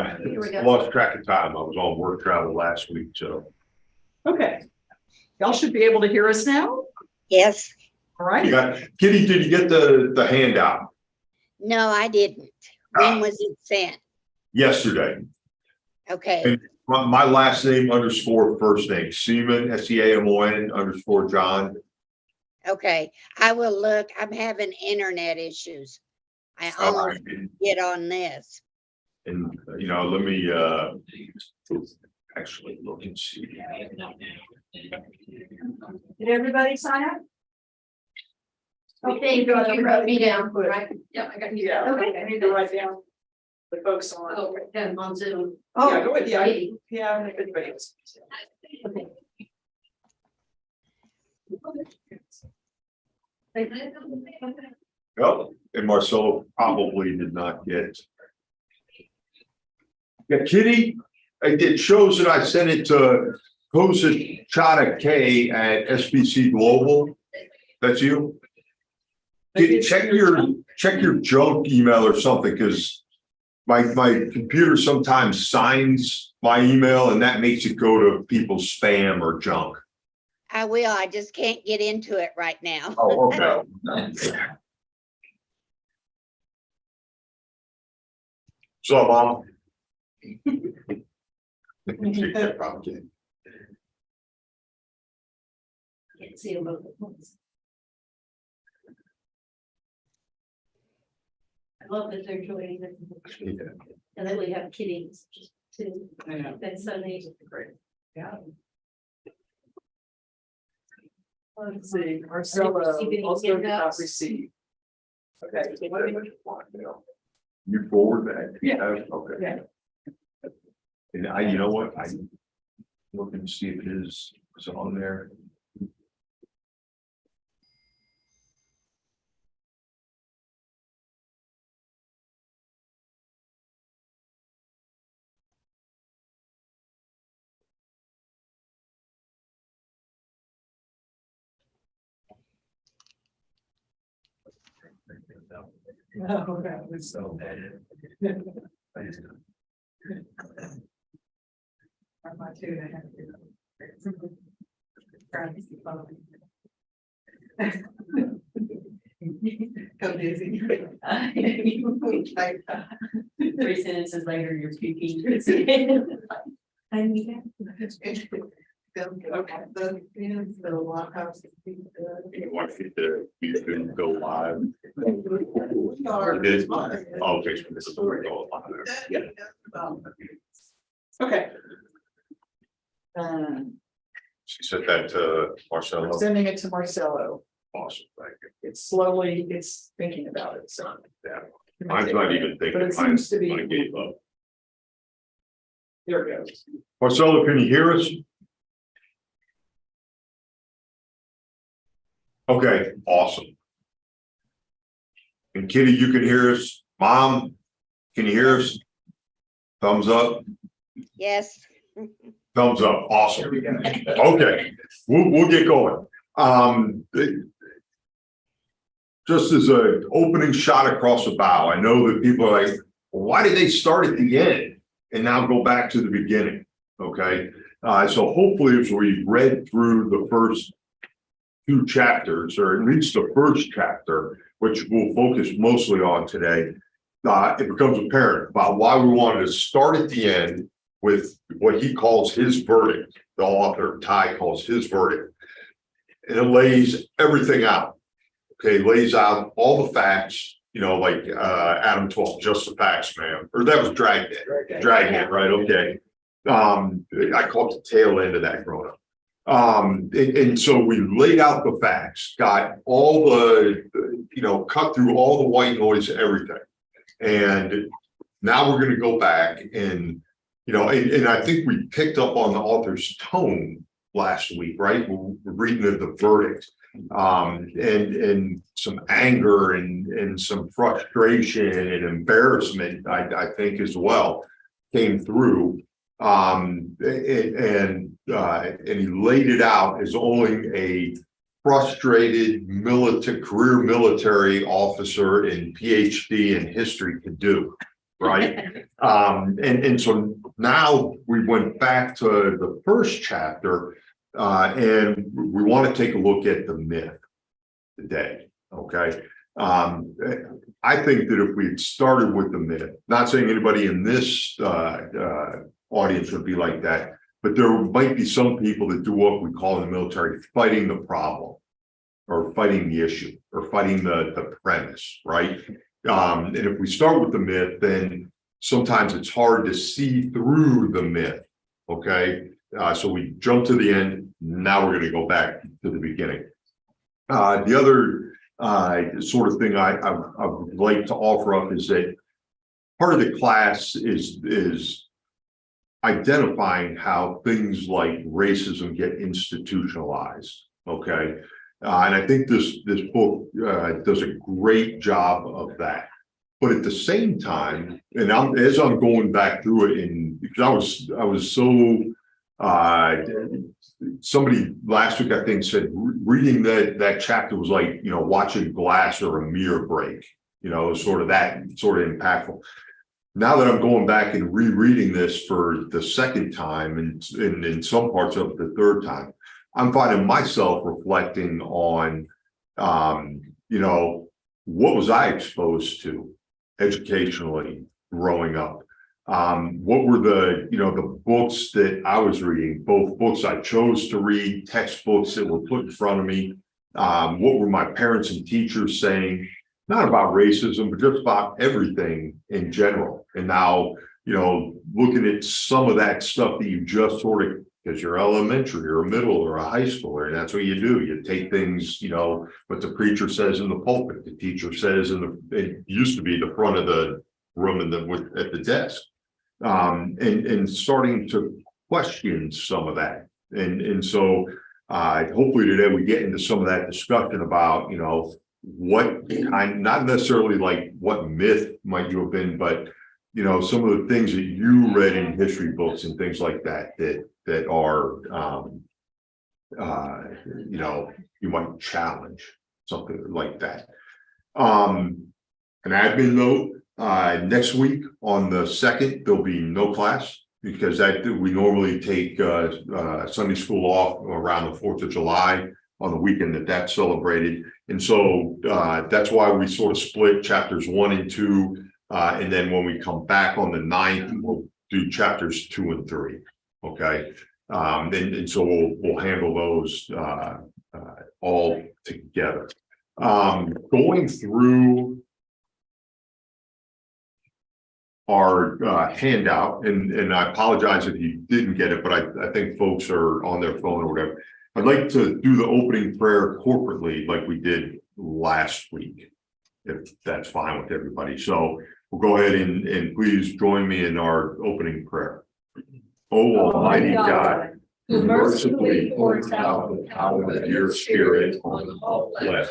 I lost track of time. I was on work travel last week, so. Okay. Y'all should be able to hear us now. Yes. All right. Kitty, did you get the handout? No, I didn't. When was it sent? Yesterday. Okay. And my last name _ first name, Seaman, SEAMON _ John. Okay. I will look. I'm having internet issues. I almost get on this. And, let me, actually look and see. Did everybody sign up? Okay, you wrote me down, right? Yeah, I got you. Yeah, Okay. I need to write down the folks on. Oh, right down on Zoom. Yeah, go with, yeah, if anybody else. Okay. Oh, and Marcelo probably did not get. Yeah, Kitty, it shows that I sent it to Kosa Chata K at SBC Global. That's you? Check your junk email or something, because my computer sometimes signs my email and that makes it go to people's spam or junk. I will. I just can't get into it right now. Oh, okay. So, Mom. Take that problem. Can't see them both at once. I love that they're joining it. And then we have kitties, just two. That's so neat. Great. Yeah. Let's see, Marcella also did not receive. Okay. You forward that? Yeah. Okay. Yeah. And you know what, I look and see if it is on there. No, that was so bad. My two, I have to. Go busy. 3 sentences later, you're speaking. Okay, the White House. You want you to go live? Are. It is. Okay, so this is where we go live. Yeah. Okay. She said that to Marcelo. I'm sending it to Marcelo. Awesome, thank you. It's thinking about it, so. Yeah. Mine's not even thinking. But it seems to be. I gave up. There it goes. Marcelo, can you hear us? Okay, awesome. And Kitty, you can hear us. Mom, can you hear us? Thumbs up. Yes. Thumbs up. Awesome. Okay, we'll get going. Just as an opening shot across the bow, I know that people are like, well, why did they start at the end and now go back to the beginning? Okay, so hopefully as we read through the first 2 chapters, or at least the first chapter, which we'll focus mostly on today, it becomes apparent about why we wanted to start at the end with what he calls his verdict. The author, Ty, calls his verdict. And it lays everything out. Okay, lays out all the facts, like Adam 12, just the facts, man. Or that was Dragnet. Dragnet, right? Okay. I call it the tail end of that growing up. And so we laid out the facts, got all the, cut through all the white noise, everything. And now we're going to go back and, and I think we picked up on the author's tone last week, right? We're reading the verdict, and some anger and some frustration and embarrassment, I think as well, came through. And he laid it out as only a frustrated career military officer and PhD in history could do. right? And so now we went back to the first chapter, and we want to take a look at the myth today, okay? I think that if we had started with the myth, not saying anybody in this audience would be like that, but there might be some people that do what we call in the military fighting the problem, or fighting the issue, or fighting the premise, right? And if we start with the myth, then sometimes it's hard to see through the myth, okay? So we jump to the end, now we're gonna go back to the beginning. The other sort of thing I would like to offer up is that part of the class is identifying how things like racism get institutionalized, okay? And I think this book does a great job of that. But at the same time, and as I'm going back through it, and because I was so somebody last week I think said reading that chapter was like, you know, watching glass or a mirror break, you know, sort of impactful. Now that I'm going back and rereading this for the second time, and in some parts of the third time, I'm finding myself reflecting on, you know, what was I exposed to educationally growing up? What were the books that I was reading, both books I chose to read, textbooks that were put in front of me? What were my parents and teachers saying? Not about racism, but just about everything in general. And now, you know, looking at some of that stuff that you just sort of, because you're elementary or a middle or a high schooler, and that's what you do. You take things, you know, what the preacher says in the pulpit, the teacher says it used to be the front of the room at the desk, and starting to question some of that. And so hopefully today we get into some of that discussion about, you know, what kind, not necessarily like what myth might you have been, but you know, some of the things that you read in history books and things like that that are you know, you might challenge something like that. An admin note, next week on the 2nd there'll be no class, because we normally take Sunday school off around the 4th of July on the weekend that's celebrated. And so that's why we sort of split chapters 1 and 2. And then when we come back on the 9th, we'll do chapters 2 and 3. Okay. And so we'll handle those all together. Going through our handout, and I apologize if you didn't get it, but I think folks are on their phone or whatever. I'd like to do the opening prayer corporately like we did last week, if that's fine with everybody. So we'll go ahead and please join me in our opening prayer. Oh, Almighty God, who mercifully pours out the power of your Spirit on all flesh,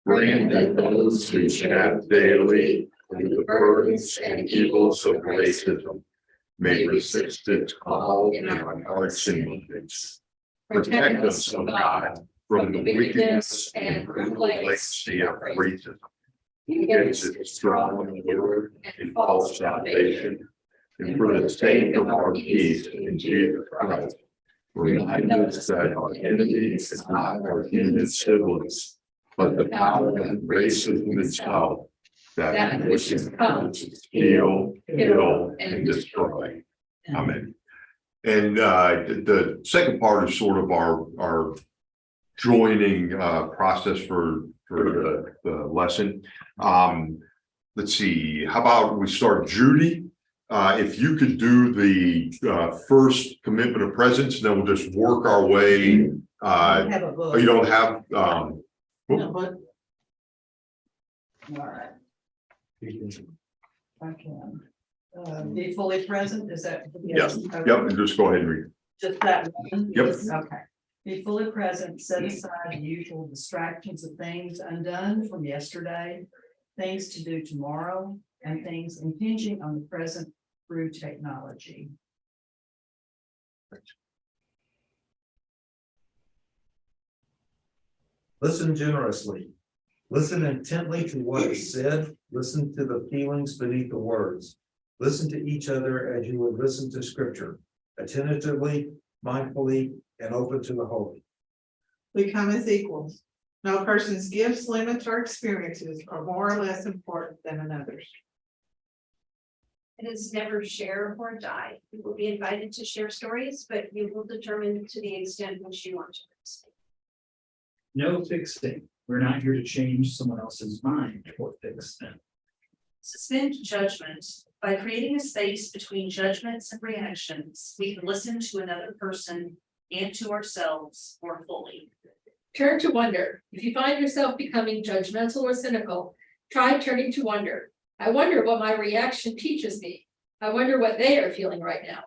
grant that those who shaft daily through the burdens and evils of racism may resist its call in our hearts and minds. Protect us, O God, from the wickedness and brutal legacy of racism. Against its strong word and false salvation, and for the sake of our peace in Jesus Christ, remind us that our enemy is not our human siblings, but the power of racism itself, that which is come to steal, kill, and destroy. Amen. And the second part is sort of our joining process for the lesson. Let's see, how about we start, Judy? If you could do the first commitment of presence, then we'll just work our way. I have a book. Oh, you don't have No, but- All right. I can. Be fully present, is that? Yes. Okay. Yep, and just go ahead and read. Just that one? Yep. Okay. Be fully present, set aside the usual distractions of things undone from yesterday, things to do tomorrow, and things impinging on the present through technology. Listen generously. Listen intently to what is said, listen to the feelings beneath the words. Listen to each other as you would listen to scripture, attentively, mindfully, and open to the holy. We come as equals. No person's gifts, limits, or experiences are more or less important than another's. It is never share or die. You will be invited to share stories, but you will determine to the extent which you want to participate. No fixing. We're not here to change someone else's mind or fix them. Suspend judgment. By creating a space between judgments and reactions, we can listen to another person and to ourselves more fully. Turn to wonder. If you find yourself becoming judgmental or cynical, try turning to wonder. I wonder what my reaction teaches me. I wonder what they are feeling right now.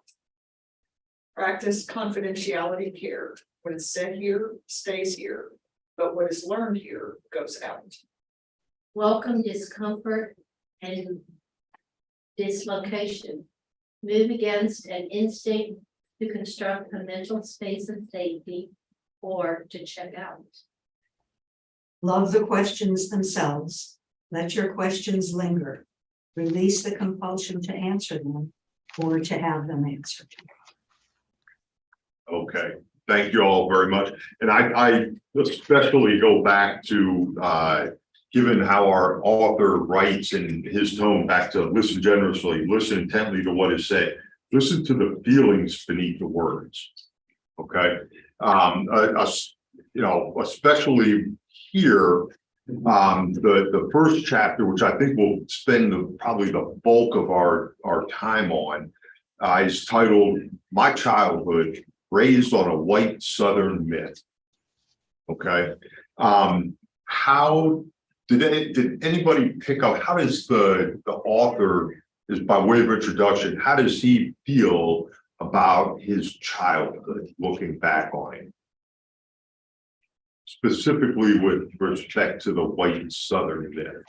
Practice confidentiality here. What is said here stays here, but what is learned here goes out. Welcome discomfort and dislocation. Move against an instinct to construct a mental space of safety or to check out. Love the questions themselves. Let your questions linger. Release the compulsion to answer them or to have them answered. Okay, thank you all very much. And I especially go back to, given how our author writes in his tone, back to listen generously, listen intently to what is said, listen to the feelings beneath the words. Okay, especially here, the first chapter, which I think we'll spend probably the bulk of our time on, is titled "My Childhood Raised on a White Southern Myth." Okay, how did anybody pick up? How does the author, is by way of introduction, how does he feel about his childhood, looking back on it? Specifically with respect to the white Southern myth.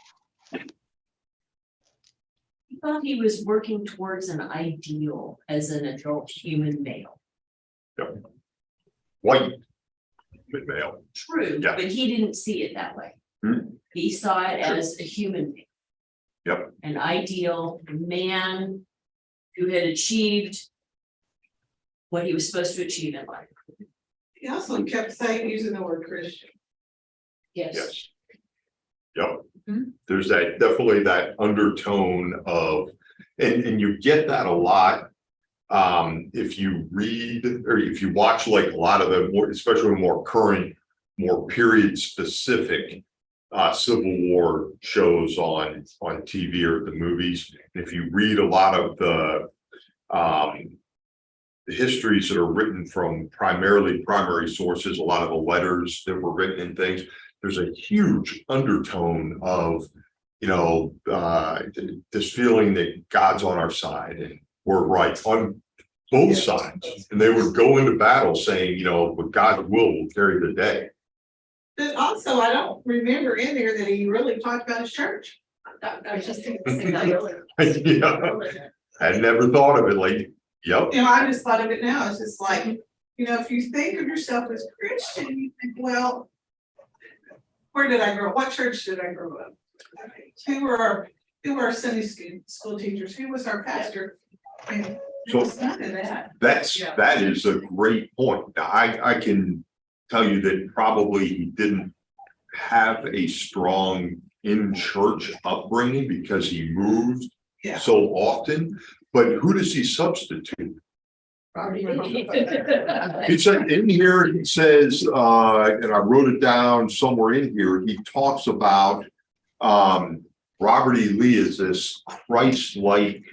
He thought he was working towards an ideal as an adult human male. Yep. White male. True, Yeah. but he didn't see it that way. He saw it as a human being. Yep. An ideal man who had achieved what he was supposed to achieve in life. He also kept saying, using the word Christian. Yes. Yep. There's definitely that undertone of, and you get that a lot. If you read or if you watch like a lot of the more, especially more current, more period specific Civil War shows on TV or the movies. If you read a lot of the histories that are written from primarily primary sources, a lot of the letters that were written and things, there's a huge undertone of, this feeling that God's on our side and we're right on both sides. And they would go into battle saying, with God's will carry the day. But also, I don't remember in there that he really talked about his church. I was just thinking that earlier. Yeah, I never thought of it like, yep. I just thought of it now. It's just like, if you think of yourself as Christian, you think, well, where did I grow up? What church did I grow up? Who were our Sunday school teachers? Who was our pastor? And there was none of that. That is a great point. Now, I can tell you that probably he didn't have a strong in-church upbringing because he moved so often. But who does he substitute? He said in here, he says, and I wrote it down somewhere in here, he talks about Robert E. Lee as this Christ-like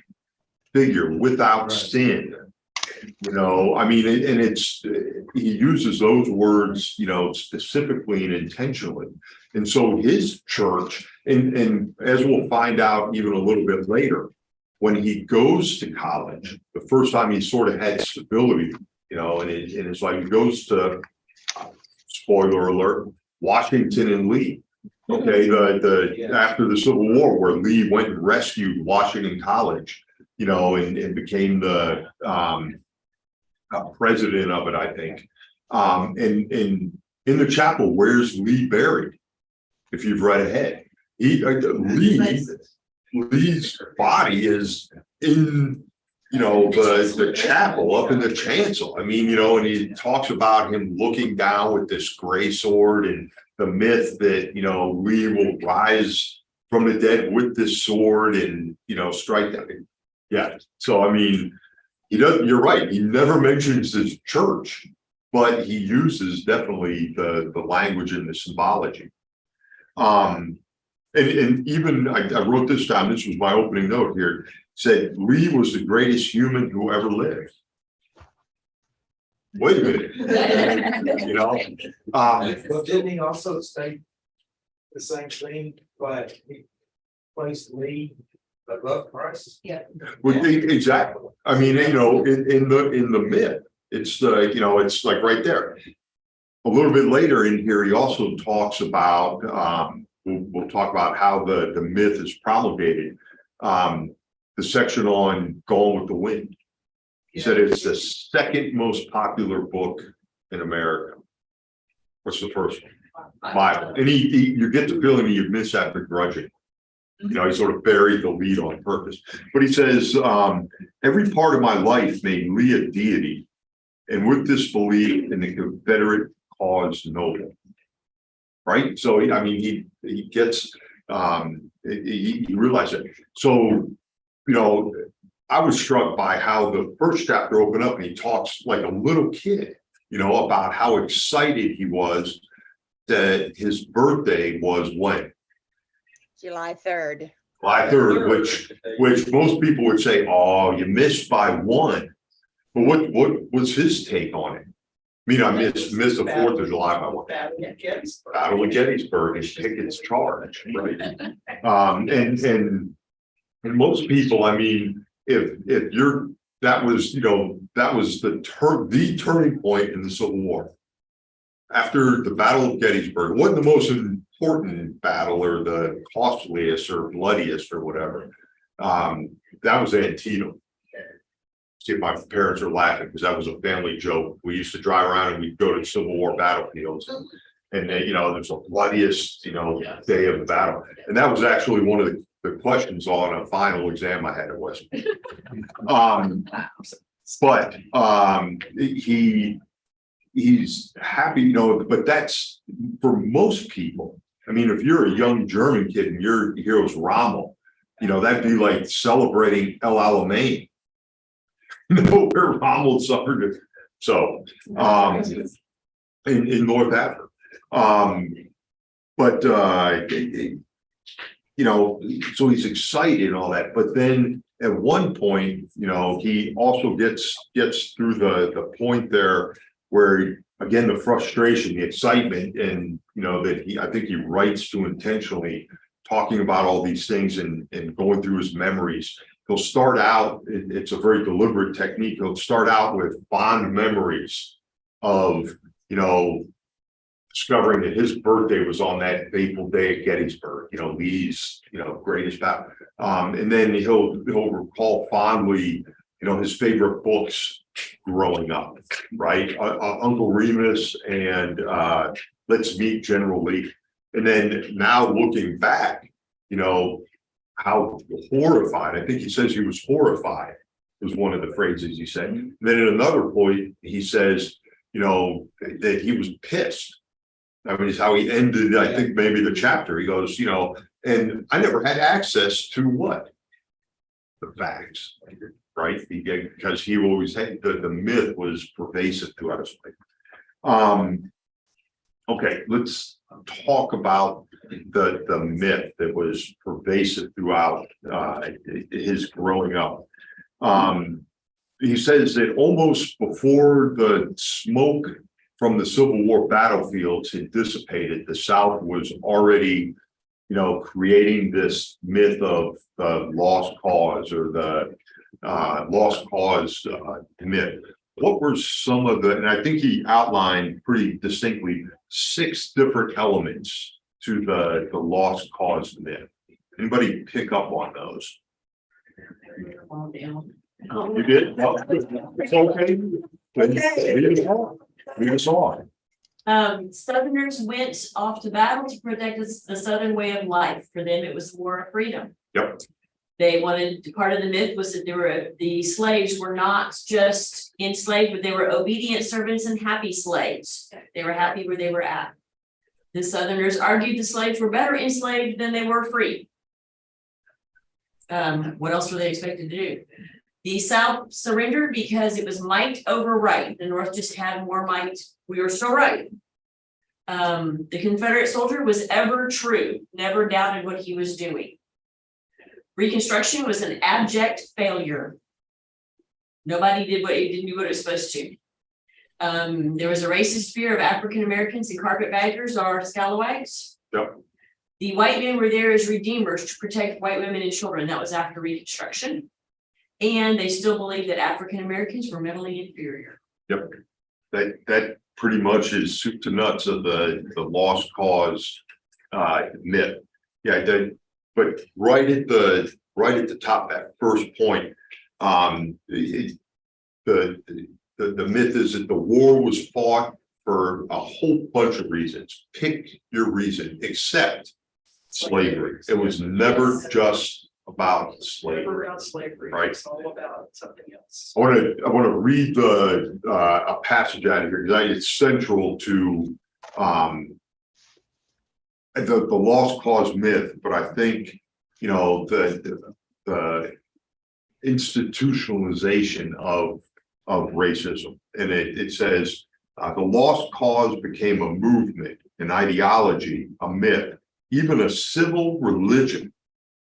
figure without sin. And he uses those words, specifically and intentionally. And so his church, and as we'll find out even a little bit later, when he goes to college, the first time he sort of had stability, and it's like he goes to, spoiler alert, Washington and Lee. Okay, after the Civil War, where Lee went and rescued Washington College, and became the president of it, I think. And in the chapel, where's Lee buried? if you've read ahead. Lee's body is in, the chapel up in the chancel. I mean, and he talks about him looking down with this gray sword and the myth that, Lee will rise from the dead with this sword and, strike that. Yeah. So, I mean, you're right. He never mentions his church, but he uses definitely the language and the symbology. And even I wrote this down. This was my opening note here. Said Lee was the greatest human who ever lived. Wait a minute, Well, didn't he also state the same thing, but he placed Lee above Christ? Well, exactly. I mean, in the myth, it's it's like right there. A little bit later in here, he also talks about we'll talk about how the myth is promulgated. The section on Gone with the Wind. He said it's the second most popular book in America. What's the first one? Bible. And you get the feeling you miss that begrudging. He sort of buried the lead on purpose. But he says, every part of my life made Lee a deity, and with this belief in the Confederate cause noble. Right? So, he gets, he realized it. So, I was struck by how the first chapter opened up and he talks like a little kid, about how excited he was that his birthday was when? July 3rd. July 3rd, which most people would say, oh, you missed by one. But what was his take on it? I mean, I missed the 4th of July by one. Battle of Gettysburg and Pickett's charge, right? And most people, I mean, if you're that was the turning point in the Civil War. After the Battle of Gettysburg, it wasn't the most important battle or the costliest or bloodiest or whatever. That was Antietam. See, my parents are laughing because that was a family joke. We used to drive around and we'd go to Civil War battlefields, and there's the bloodiest day of the battle, and that was actually one of the questions on a final exam I had at West. But he's happy, but that's for most people. I mean, if you're a young German kid and your hero's Rommel, that'd be like celebrating El Alamein. Where Rommel suffered. So in North Africa. So he's excited and all that, but then at one point, he also gets through the point there where, again, the frustration, the excitement, and that I think he writes to intentionally talking about all these things and going through his memories. He'll start out, it's a very deliberate technique. He'll start out with fond memories of, discovering that his birthday was on that fateful day at Gettysburg, Lee's, greatest battle. And then he'll recall fondly, his favorite books growing up, right? Uncle Remus and Let's Meet General Lee. And then now looking back, how horrified, I think he says he was horrified, was one of the phrases he said. And then at another point, he says, that he was pissed. I mean, it's how he ended, I think, maybe the chapter. He goes, and I never had access to what? The facts, right? Because he always had, the myth was pervasive throughout his life. Okay, let's talk about the myth that was pervasive throughout his growing up. He says that almost before the smoke from the Civil War battlefields had dissipated, the South was already, creating this myth of the lost cause or the lost cause myth. What were some of and I think he outlined pretty distinctly 6 different elements to the lost cause myth. Anybody pick up on those? You did? Well, it's okay. Read us on. Southerners went off to battle to protect the Southern way of life. For them, it was a war of freedom. Yep. They wanted, part of the myth was that the slaves were not just enslaved, but they were obedient servants and happy slaves. They were happy where they were at. The Southerners argued the slaves were better enslaved than they were free. What else were they expected to do? The South surrendered because it was might over right. The North just had more might. We were still right. The Confederate soldier was ever true, never doubted what he was doing. Reconstruction was an abject failure. Nobody did what it didn't do what it was supposed to. There was a racist fear of African Americans and carpetbaggers or scalawags. Yep. The white men were there as redeemers to protect white women and children. That was after Reconstruction. And they still believe that African Americans were mentally inferior. Yep. That pretty much is soup to nuts of the lost cause myth. Yeah, but right at the top, that first point, the myth is that the war was fought for a whole bunch of reasons. Pick your reason, except slavery. It was never just about slavery. Right. It's all about something else. I want to read a passage out of here because it's central to the lost cause myth, but I think, you know, the institutionalization of racism. And it says the lost cause became a movement, an ideology, a myth, even a civil religion.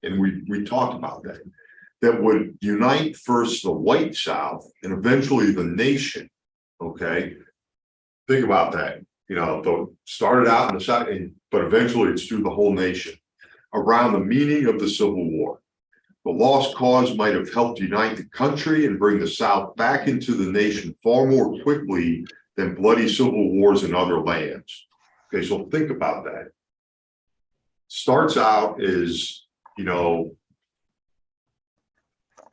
And we talked about that would unite first the white South and eventually the nation. Okay. Think about that. You know, started out in the South, but eventually it's through the whole nation around the meaning of the Civil War. The lost cause might have helped unite the country and bring the South back into the nation far more quickly than bloody civil wars in other lands. Okay, so think about that. Starts out as, you know,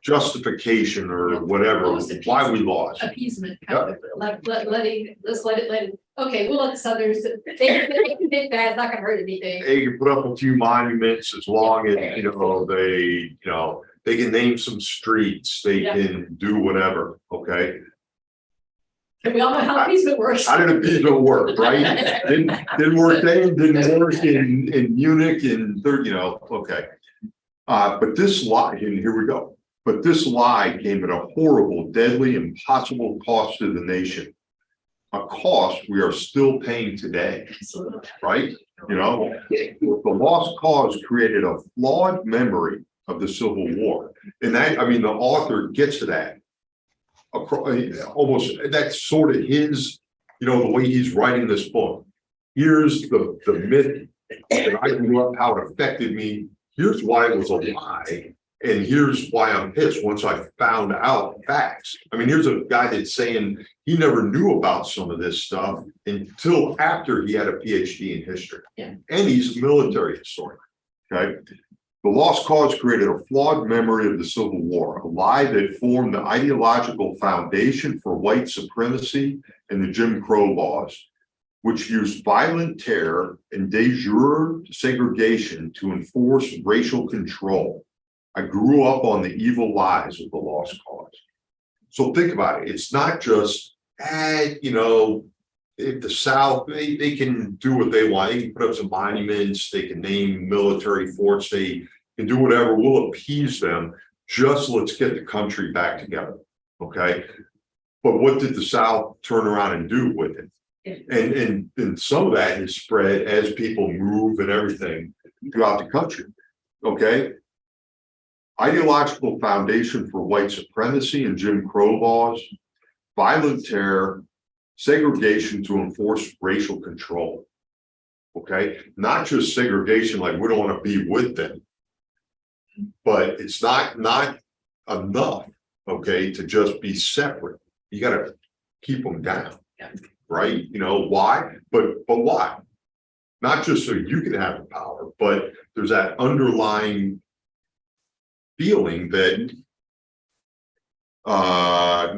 justification or whatever, why we lost. Appeasement, kind of, let's let it, okay, we'll let the Southerners, they can think that, it's not gonna hurt anything. They can put up a few monuments as long as, they can name some streets, they can do whatever, okay? And we all know how appeasement works. How did appeasement work, right? Didn't work then, didn't work in Munich and okay. But this lie, and here we go. But this lie came at a horrible, deadly, impossible cost to the nation. A cost we are still paying today, right? You know, the lost cause created a flawed memory of the Civil War. And that, I mean, the author gets to that. Almost, that's sort of his, the way he's writing this book. Here's the myth that I grew up, how it affected me. Here's why it was a lie. And here's why I'm pissed once I found out facts. I mean, here's a guy that's saying he never knew about some of this stuff until after he had a PhD in history. Yeah. And he's a military historian. Okay. The lost cause created a flawed memory of the Civil War, a lie that formed the ideological foundation for white supremacy and the Jim Crow laws, which used violent terror and de jure segregation to enforce racial control. I grew up on the evil lies of the lost cause. So think about it. It's not just, if the South, they can do what they want. They can put up some monuments. They can name military forts. They can do whatever. We'll appease them. Just let's get the country back together. Okay. But what did the South turn around and do with it? And some of that is spread as people move and everything throughout the country. Okay. Ideological foundation for white supremacy and Jim Crow laws, violent terror, segregation to enforce racial control. Okay, not just segregation, like we don't want to be with them, but it's not enough, okay, to just be separate. You got to keep them down, right? Why? But why? Not just so you can have the power, but there's that underlying feeling that I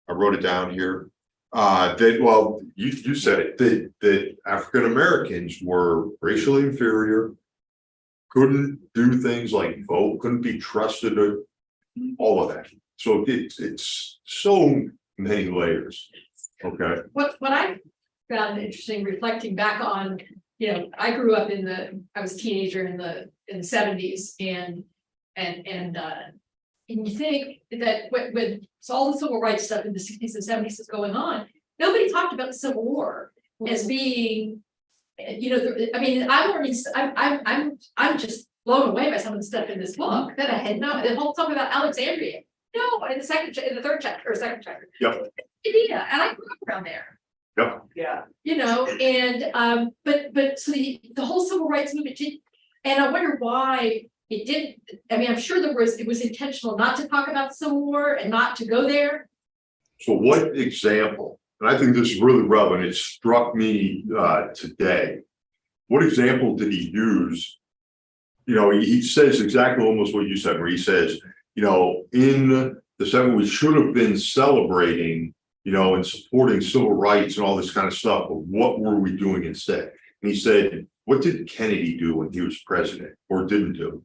wrote it down here. Well, you said it, that African Americans were racially inferior. Couldn't do things like vote, couldn't be trusted, or all of that. So it's so many layers. Okay, What I found interesting reflecting back on, I grew up I was a teenager in the '70s and you think that when all the civil rights stuff in the '60s and '70s is going on, nobody talked about the Civil War as being, I'm just blown away by some of the stuff in this book that I had not, the whole talk about Alexandria. No, in the third chapter or second chapter. Yep. Idea, and I grew up around there. Yep. Yeah. But so the whole civil rights movement did, and I wonder why it didn't. I mean, I'm sure it was intentional not to talk about the Civil War and not to go there. so what example, and I think this is really relevant, it struck me today. What example did he use? He says exactly almost what you said, where he says, in the 70s, we should have been celebrating, and supporting civil rights and all this kind of stuff, but what were we doing instead? And he said, what did Kennedy do when he was president or didn't do?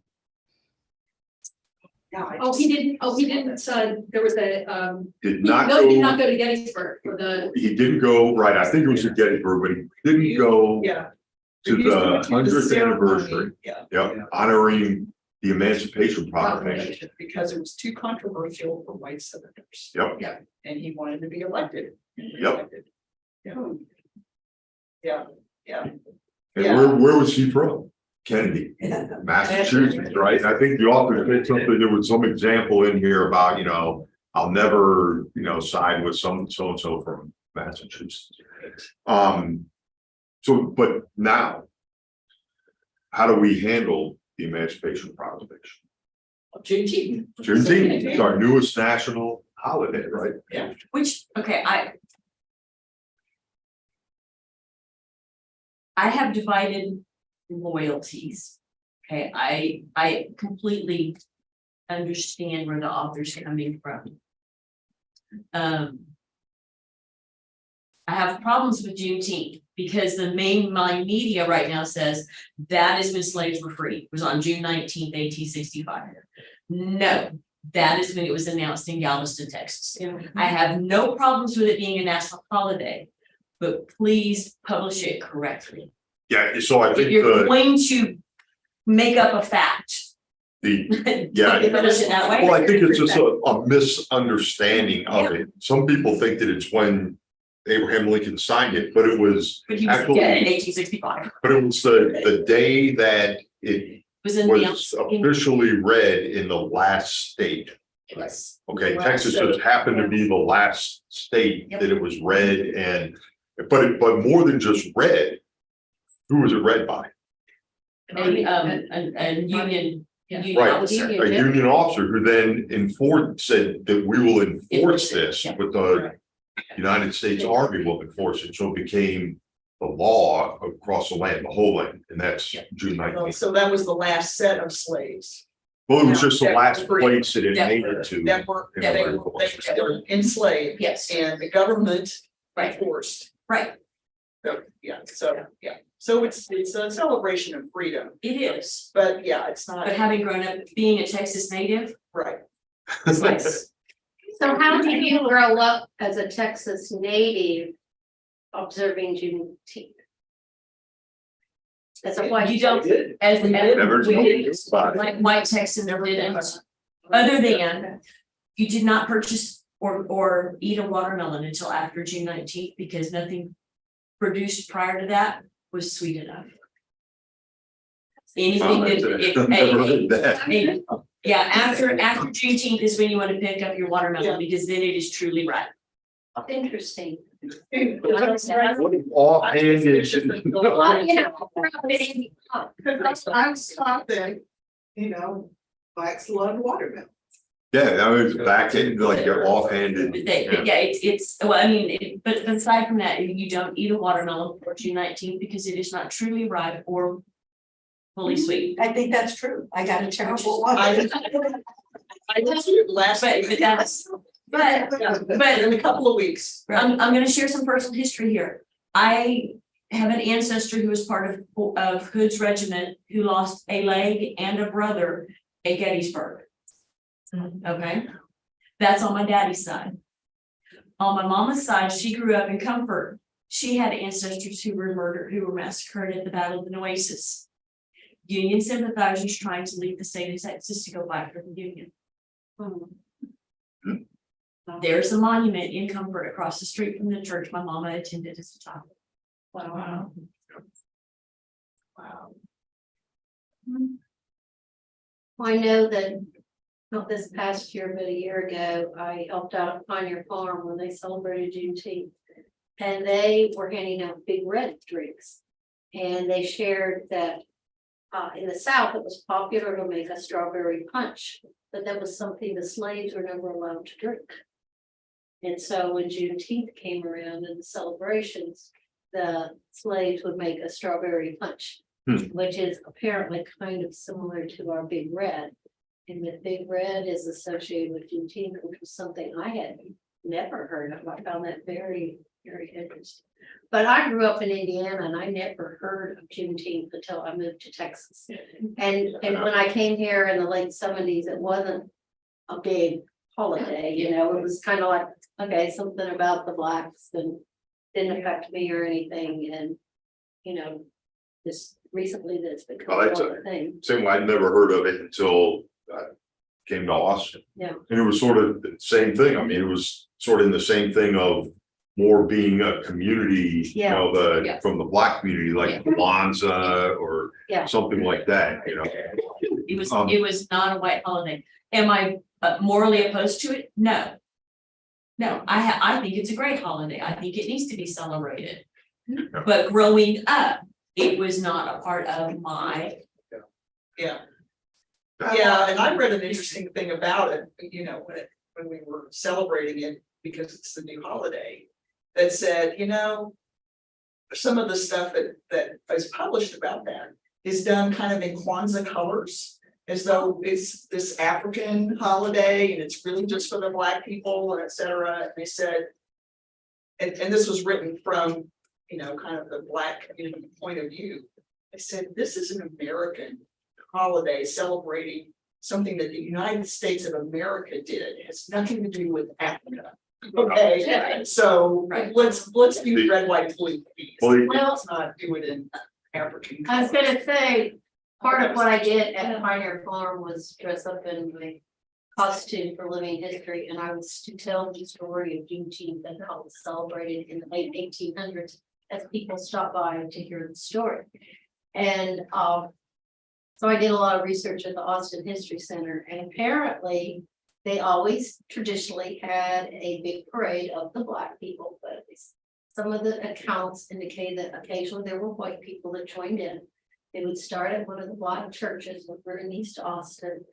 He didn't. There was Did he not did not go, go to Gettysburg for the. he didn't go, right, I think it was at Gettysburg, but he didn't go Yeah. to the 100th anniversary. Yeah. Yep, honoring the Emancipation Proclamation. Because it was too controversial for white senators. Yep. Yeah. And he wanted to be elected. Yep. Yeah. And where was he from? Kennedy, Massachusetts, right? And I think the author said something, there was some example in here about, I'll never, side with so-and-so from Massachusetts. So, but now, how do we handle the Emancipation Proclamation? Juneteenth. Juneteenth is our newest national holiday, right? Which, okay, I have divided loyalties. Okay, I completely understand where the author's coming from. I have problems with Juneteenth because the mainline media right now says that is when slaves were free. It was on June 19th, 1865. No, that is when it was announced in Galveston, Texas. I have no problems with it being a national holiday, but please publish it correctly. Yeah, so I If think you're going to make up a fact. yeah. Publish it that way. Well, I think it's just a misunderstanding of it. Some people think that it's when Abraham Lincoln signed it, but it was But he was actually, dead in 1865. but it was the day that it Was was announced in. officially read in the last state. Yes. Okay, Last Texas state. just happened to be the last state Yep. that it was read, and but more than just read, who was it read by? A union. Yeah. Union Right, officer. a union officer who then said that we will enforce Enforce it, this yeah. with the United States Army will enforce it, so it became the law across the land, the whole land, and that's June 19th. So that was the last set of slaves Well, it was just the that last were free. place that it That made were- it to. that were, in they the were, they were enslaved Yes, and the government Right. enforced. right, So it's a celebration of freedom, it is, but yeah, it's not, but having grown up being a Texas native, right. it's nice. So how did you grow up as a Texas native observing Juneteenth? As a white. You don't, as Never we told didn't, you about it. like white Texans didn't, other than you did not purchase or eat a watermelon until after June 19th, because nothing produced prior to that was sweet enough. Anything that, Never heard that. yeah, after Juneteenth is when you want to pick up your watermelon, because then it is truly ripe. Interesting. Offhanded. Well, you know, I was taught that, blacks love watermelon. Yeah, I was back in like your offhanded. But yeah, it's, well, I mean, but aside from that, you don't eat a watermelon before June 19th because it is not truly ripe or fully sweet. I think that's true. I got a terrible one. I just last. But that's, But In a couple of weeks. I'm gonna share some personal history here. I have an ancestor who was part of Hood's regiment who lost a leg and a brother at Gettysburg. Okay, that's on my daddy's side. On my mama's side, she grew up in Comfort. She had ancestors who were murdered, who were massacred at the Battle of the Nueces. Union sympathizers trying to leave the state of Texas to go fight for the Union. There's a monument in Comfort across the street from the church my mama attended as a child. Wow. Wow. I know that not this past year, but a year ago, I helped out at Pioneer Farm when they celebrated Juneteenth. And they were handing out big red drinks. And they shared that in the South, it was popular to make a strawberry punch, but that was something the slaves were never allowed to drink. And so when Juneteenth came around and the celebrations, the slaves would make a strawberry punch, which is apparently kind of similar to our Big Red. And the Big Red is associated with Juneteenth, which was something I had never heard of. I found that very, very interesting. But I grew up in Indiana and I never heard of Juneteenth until I moved to Texas. And when I came here in the late 70s, it wasn't a big holiday, you know, it was kind of like, okay, something about the blacks and didn't affect me or anything. And, you know, just recently that's become Well, that's a thing. Same way, I'd never heard of it until I came to Austin. Yeah. And it was sort of the same thing. I mean, it was sort of in the same thing of more being a community, you know, Yeah. from the black community, like Kwanzaa or Yeah. something like that, you know. It was not a white holiday. Am I morally opposed to it? No. No, I think it's a great holiday. I think it needs to be celebrated. But growing up, it was not a part of my. Yeah. Yeah, and I read an interesting thing about it, you know, when we were celebrating it, because it's the new holiday. That said, you know, some of the stuff that is published about that is done kind of in Kwanzaa colors. As though it's this African holiday and it's really just for the black people and et cetera. And they said, and this was written from, you know, kind of the black community point of view. They said, this is an American holiday celebrating something that the United States of America did. It has nothing to do with Africa. Okay, so let's do red, white, blue, please. Well, Let's not do it in African. I was gonna say, part of what I did at Pioneer Farm was dress up in my costume for living history, and I was to tell the story of Juneteenth and how it was celebrated in the late 1800s as people stopped by to hear the story. And so I did a lot of research at the Austin History Center, and apparently they always traditionally had a big parade of the black people, but some of the accounts indicate that occasionally there were white people that joined in. They would start at one of the black churches over in East Austin,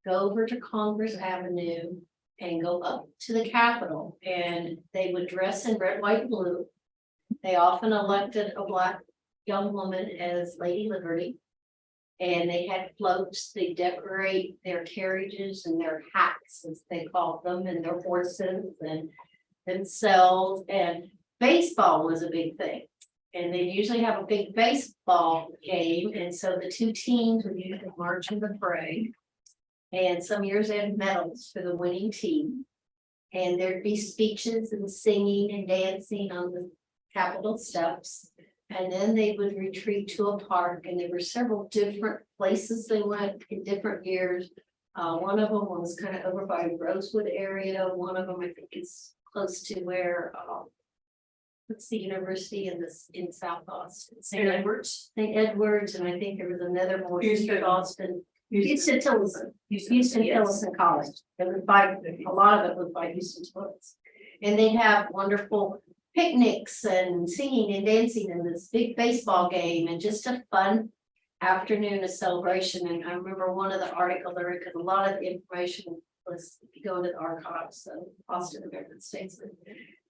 go over to Congress Avenue and go up to the Capitol, and they would dress in red, white, and blue. They often elected a black young woman as Lady Liberty. And they had floats, they decorate their carriages and their hats, as they called them, and their horses and themselves, and baseball was a big thing. And they usually have a big baseball game, and so the two teams would usually march in the parade. And some years they had medals for the winning team. And there'd be speeches and singing and dancing on the Capitol steps. And then they would retreat to a park, and there were several different places they went in different years. One of them was kind of over by Rosewood area. One of them, I think, is close to where what's the university in South Austin? St. Edwards. St. Edwards, and I think there was another more Houston. Eastern Austin. Houston Tillotson. Houston yes. Tillotson College. It was by, a lot of it was by Houston Tillotson. And they'd have wonderful picnics and singing and dancing in this big baseball game, and just a fun afternoon of celebration. And I remember one of the articles I read, because a lot of the information was, if you go into the archives of Austin American Statesman.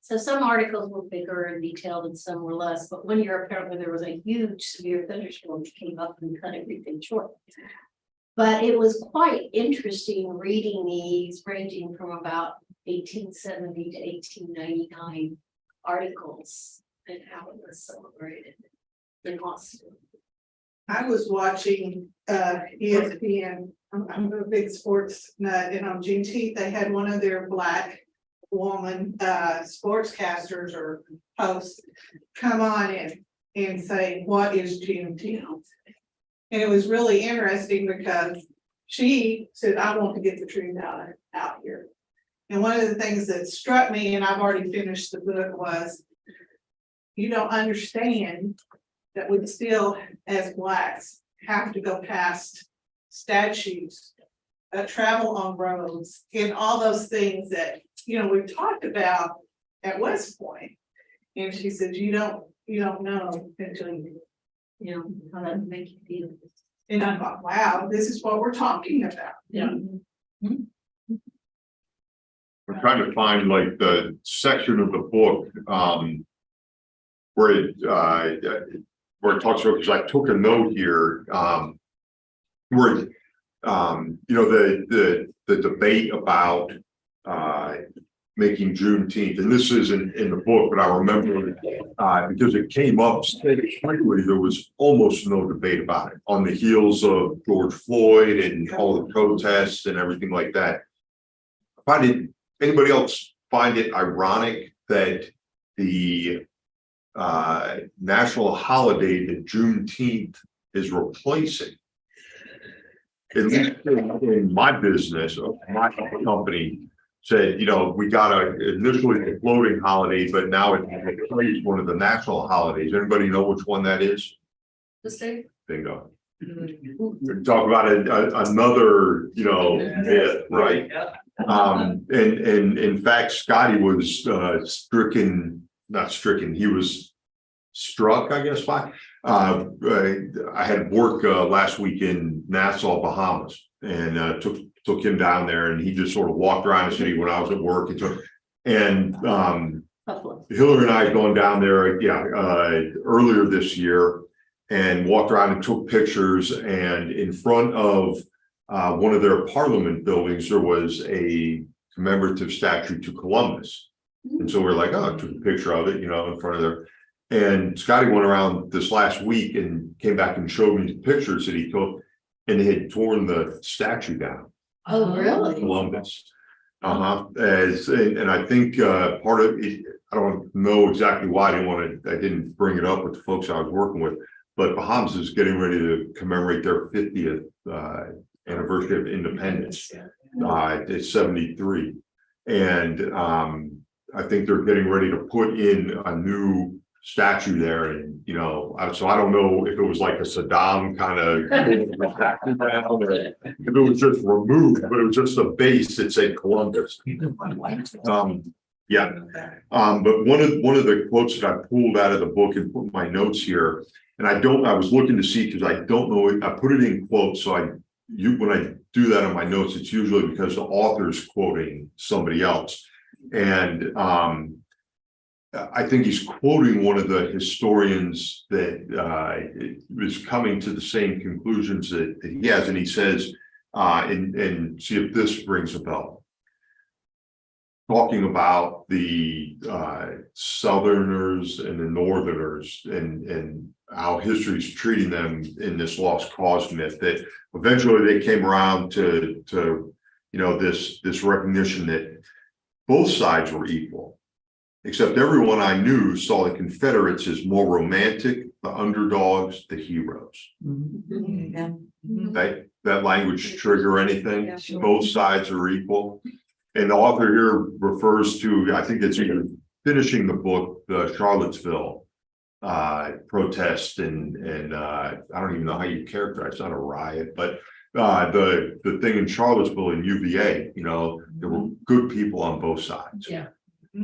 So some articles were bigger and detailed and some were less, but one year apparently there was a huge severe thunderstorm that came up and cut everything short. But it was quite interesting reading these, ranging from about 1870 to 1899 articles and how it was celebrated in Austin. I was watching ESPN. I'm a big sports nut, and on Juneteenth, they had one of their Black woman sportscasters or hosts come on in and say, what is Juneteenth? And it was really interesting because she said, I want to get the truth out here. And one of the things that struck me, and I've already finished the book, was you don't understand that we still, as Blacks, have to go past statutes, travel on roads, and all those things that, we've talked about at West Point. And she said, you don't know until How that make you feel. and I thought, wow, this is what we're talking about. Yeah. I'm trying to find like the section of the book, where it talks about, because I took a note here, where, the debate about, making Juneteenth, and this isn't in the book, but I remember, because it came up frequently, there was almost no debate about it on the heels of George Floyd and all the protests and everything like that. Anybody else find it ironic that the national holiday that Juneteenth is replacing? At least in my business, my company said, we got initially a floating holiday, but now it's replaced one of the national holidays. Anybody know which one that is? The state. Bingo. Talk about another, myth, right? And in fact, Scotty was he was struck, I guess, by. I had work last week in Nassau, Bahamas, and took him down there, and he just sort of walked around the city when I was at work. And Hillary and I had gone down there, earlier this year, and walked around and took pictures. And in front of one of their parliament buildings, there was a commemorative statue to Columbus. And so we're like, I took a picture of it, in front of there. And Scotty went around this last week and came back and showed me the pictures that he took, and they had torn the statue down. Oh, really? Columbus. And I think part of it, I don't know exactly why I didn't bring it up with the folks I was working with, but Bahamas is getting ready to commemorate their 50th anniversary of independence. It's 73. And I think they're getting ready to put in a new statue there, and so I don't know if it was like a Saddam kind of or if it was just removed, but it was just a base that said Columbus. But one of the quotes that I pulled out of the book and put in my notes here, and I was looking to see, because I don't know, I put it in quotes, so when I do that on my notes, it's usually because the author's quoting somebody else. And I think he's quoting one of the historians that is coming to the same conclusions that he has, and he says, and see if this rings a bell. Talking about the Southerners and the Northerners and how history's treating them in this lost cause myth, that eventually they came around to this recognition that both sides were equal. Except everyone I knew saw the Confederates as more romantic, the underdogs, the heroes. That language trigger anything? Yeah, sure. Both sides are equal. And the author here refers to, I think it's either finishing the book, the Charlottesville protest, and I don't even know how you characterize, it's not a riot, but the thing in Charlottesville in UVA, there were good people on both sides. Yeah.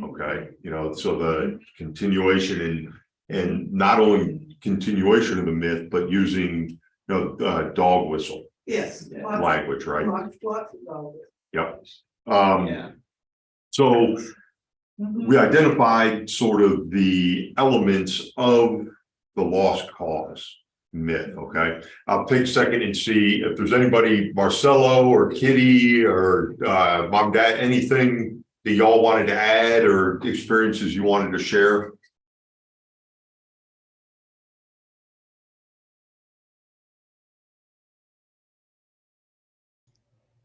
Okay, so the continuation and not only continuation of the myth, but using dog whistle Yes. language, right? Lots of dollars. Yep. So we identified sort of the elements of the lost cause myth. Okay, I'll take a second and see if there's anybody, Marcelo or Kitty or mom, dad, anything that y'all wanted to add or experiences you wanted to share?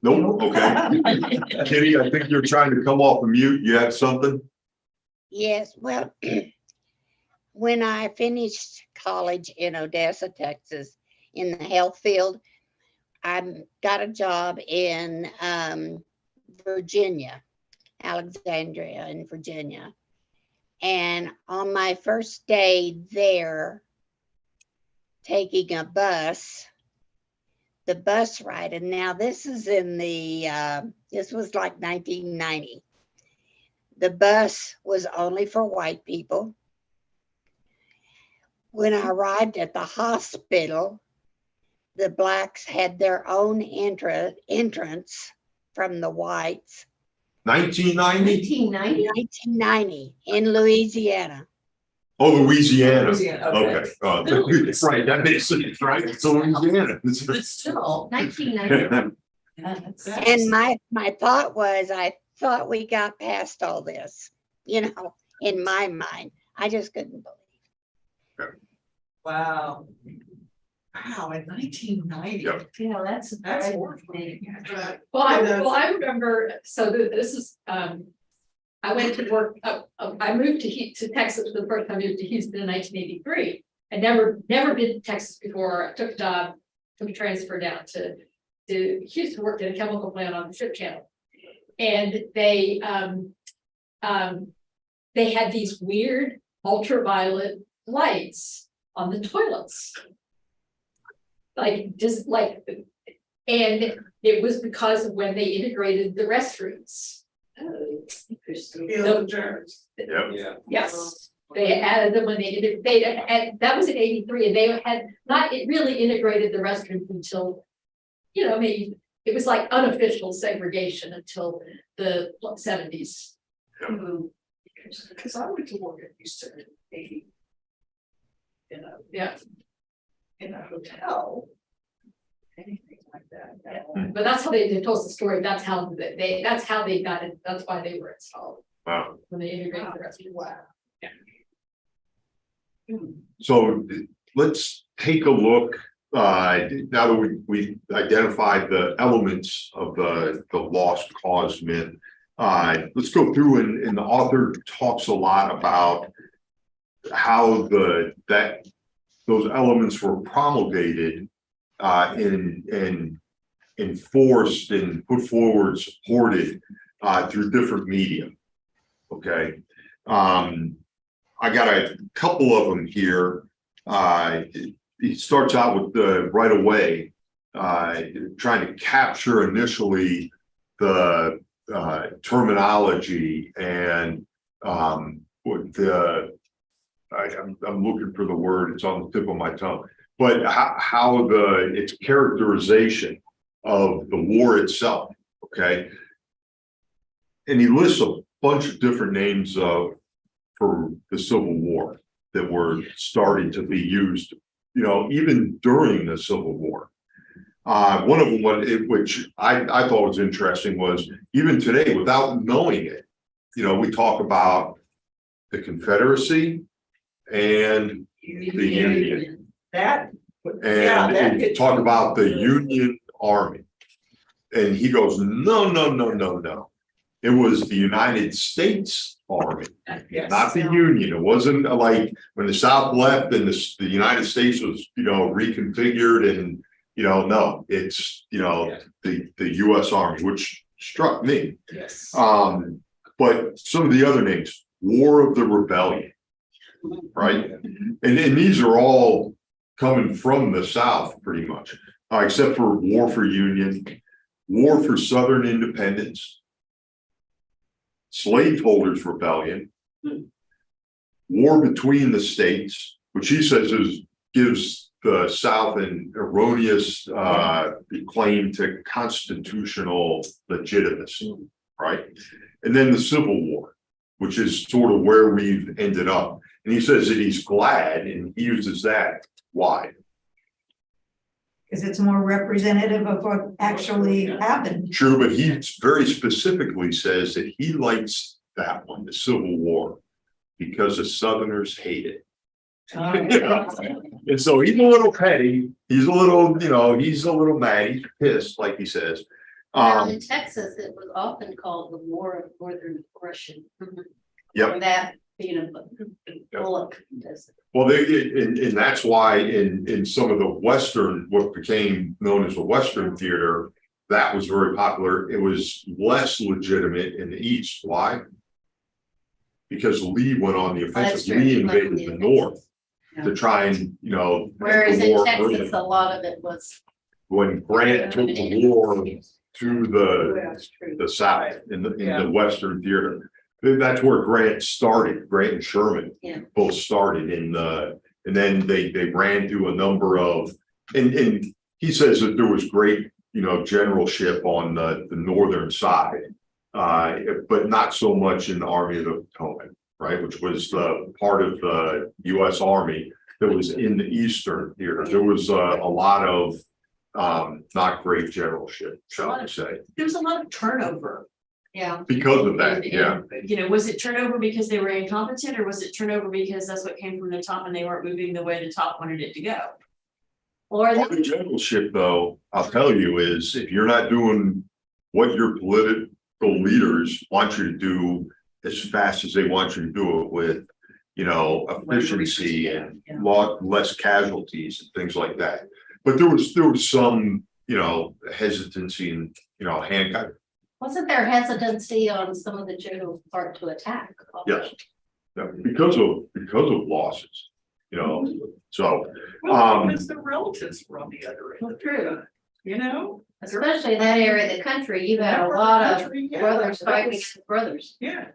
Nope, okay. Kitty, I think you're trying to come off of mute. You had something? Yes, well, when I finished college in Odessa, Texas, in the health field, I got a job in Virginia, Alexandria in Virginia. And on my first day there, taking a bus, the bus ride, and now this is in the, this was like 1990. The bus was only for white people. When I arrived at the hospital, the blacks had their own entrance from the whites. 1990? 1990 in Louisiana. Oh, Louisiana. Louisiana, Okay. Right, that makes sense, right? It's Louisiana. But still, 1990. And my thought was, I thought we got past all this, you know, in my mind. I just couldn't believe. Wow. Wow, in 1990. Yep. Yeah, that's. That's surprising. horrifying. But I remember, so this is, I went to work, I moved to Texas the first time I moved to Houston in 1983. I never been to Texas before. I took a job, took a transfer down to Houston, worked at a chemical plant on the Ship Channel. And they had these weird ultraviolet lights on the toilets. Like, just like, and it was because of when they integrated the restrooms. Field germs. Yep. Yeah. Yes, they added them when they and that was in 83, and they had not really integrated the restrooms until, you know, maybe it was like unofficial segregation until the 70s. Because I went to work at Houston in 80. Yeah, In a hotel. Anything like that. but that's how they told us the story. That's how they got it. That's why they were installed Wow. when they integrated the restrooms. Wow. So let's take a look, now that we identified the elements of the lost cause myth. Let's go through, and the author talks a lot about how those elements were promulgated and enforced and put forward, supported through different media. Okay. I got a couple of them here. He starts out with the right away, trying to capture initially the terminology and what the I'm looking for the word, it's on the tip of my tongue, but how its characterization of the war itself. Okay. And he lists a bunch of different names for the Civil War that were starting to be used, you know, even during the Civil War. One of them, which I thought was interesting, was even today, without knowing it, you know, we talk about the Confederacy and the Union. That. And he talk about the Union Army. And he goes, no. It was the United States Army, not the Union. It wasn't like when the South left and the United States was, you know, reconfigured and, you know, no, it's, you know, the US Army, which struck me. Yes. But some of the other names, War of the Rebellion, right? And these are all coming from the South pretty much, except for War for Union, War for Southern Independence, Slaveholders Rebellion, War between the states, which he says gives the South an erroneous claim to constitutional legitimacy, right? And then the Civil War, which is sort of where we've ended up. And he says that he's glad, and he uses that. Why? Because it's more representative of what actually happened. True, but he very specifically says that he likes that one, the Civil War, because the Southerners hate it. And so he's a little petty, he's a little, he's a little mad, he's pissed, like he says. Now, in Texas, it was often called the War of Northern Aggression. Yep. That being a bullock. Well, and that's why in some of the Western, what became known as the Western theater, that was very popular. It was less legitimate in the East. Why? Because Lee went on the That's offensive. true. Lee invaded the North to try and, Whereas the in war Texas, early. a lot of it was. When Grant took the war to the South in the Western theater. That's where Grant started, Grant and Sherman. Yeah. Both started and then they ran through a number of, and he says that there was great, generalship on the northern side. But not so much in the Army of the Potomac, right, which was the part of the US Army that was in the Eastern theater. There was a lot of not great generalship, shall we say, There was a lot of turnover. Yeah. because of that, And- yeah. and, was it turnover because they were incompetent, or was it turnover because that's what came from the top and they weren't moving the way the top wanted it to go? Or Part of the generalship, though, I'll tell you, is if you're not doing what your political leaders want you to do as fast as they want you to do it with, efficiency and lot less casualties and things like that. But there was some, hesitancy and, handcuff. wasn't there hesitancy on some of the general's part to attack? Yes. Yeah, because of losses, so, Because the relatives were on the other end. True. You know? Especially in that area of the country, you had a lot of brothers fighting against brothers. Yeah,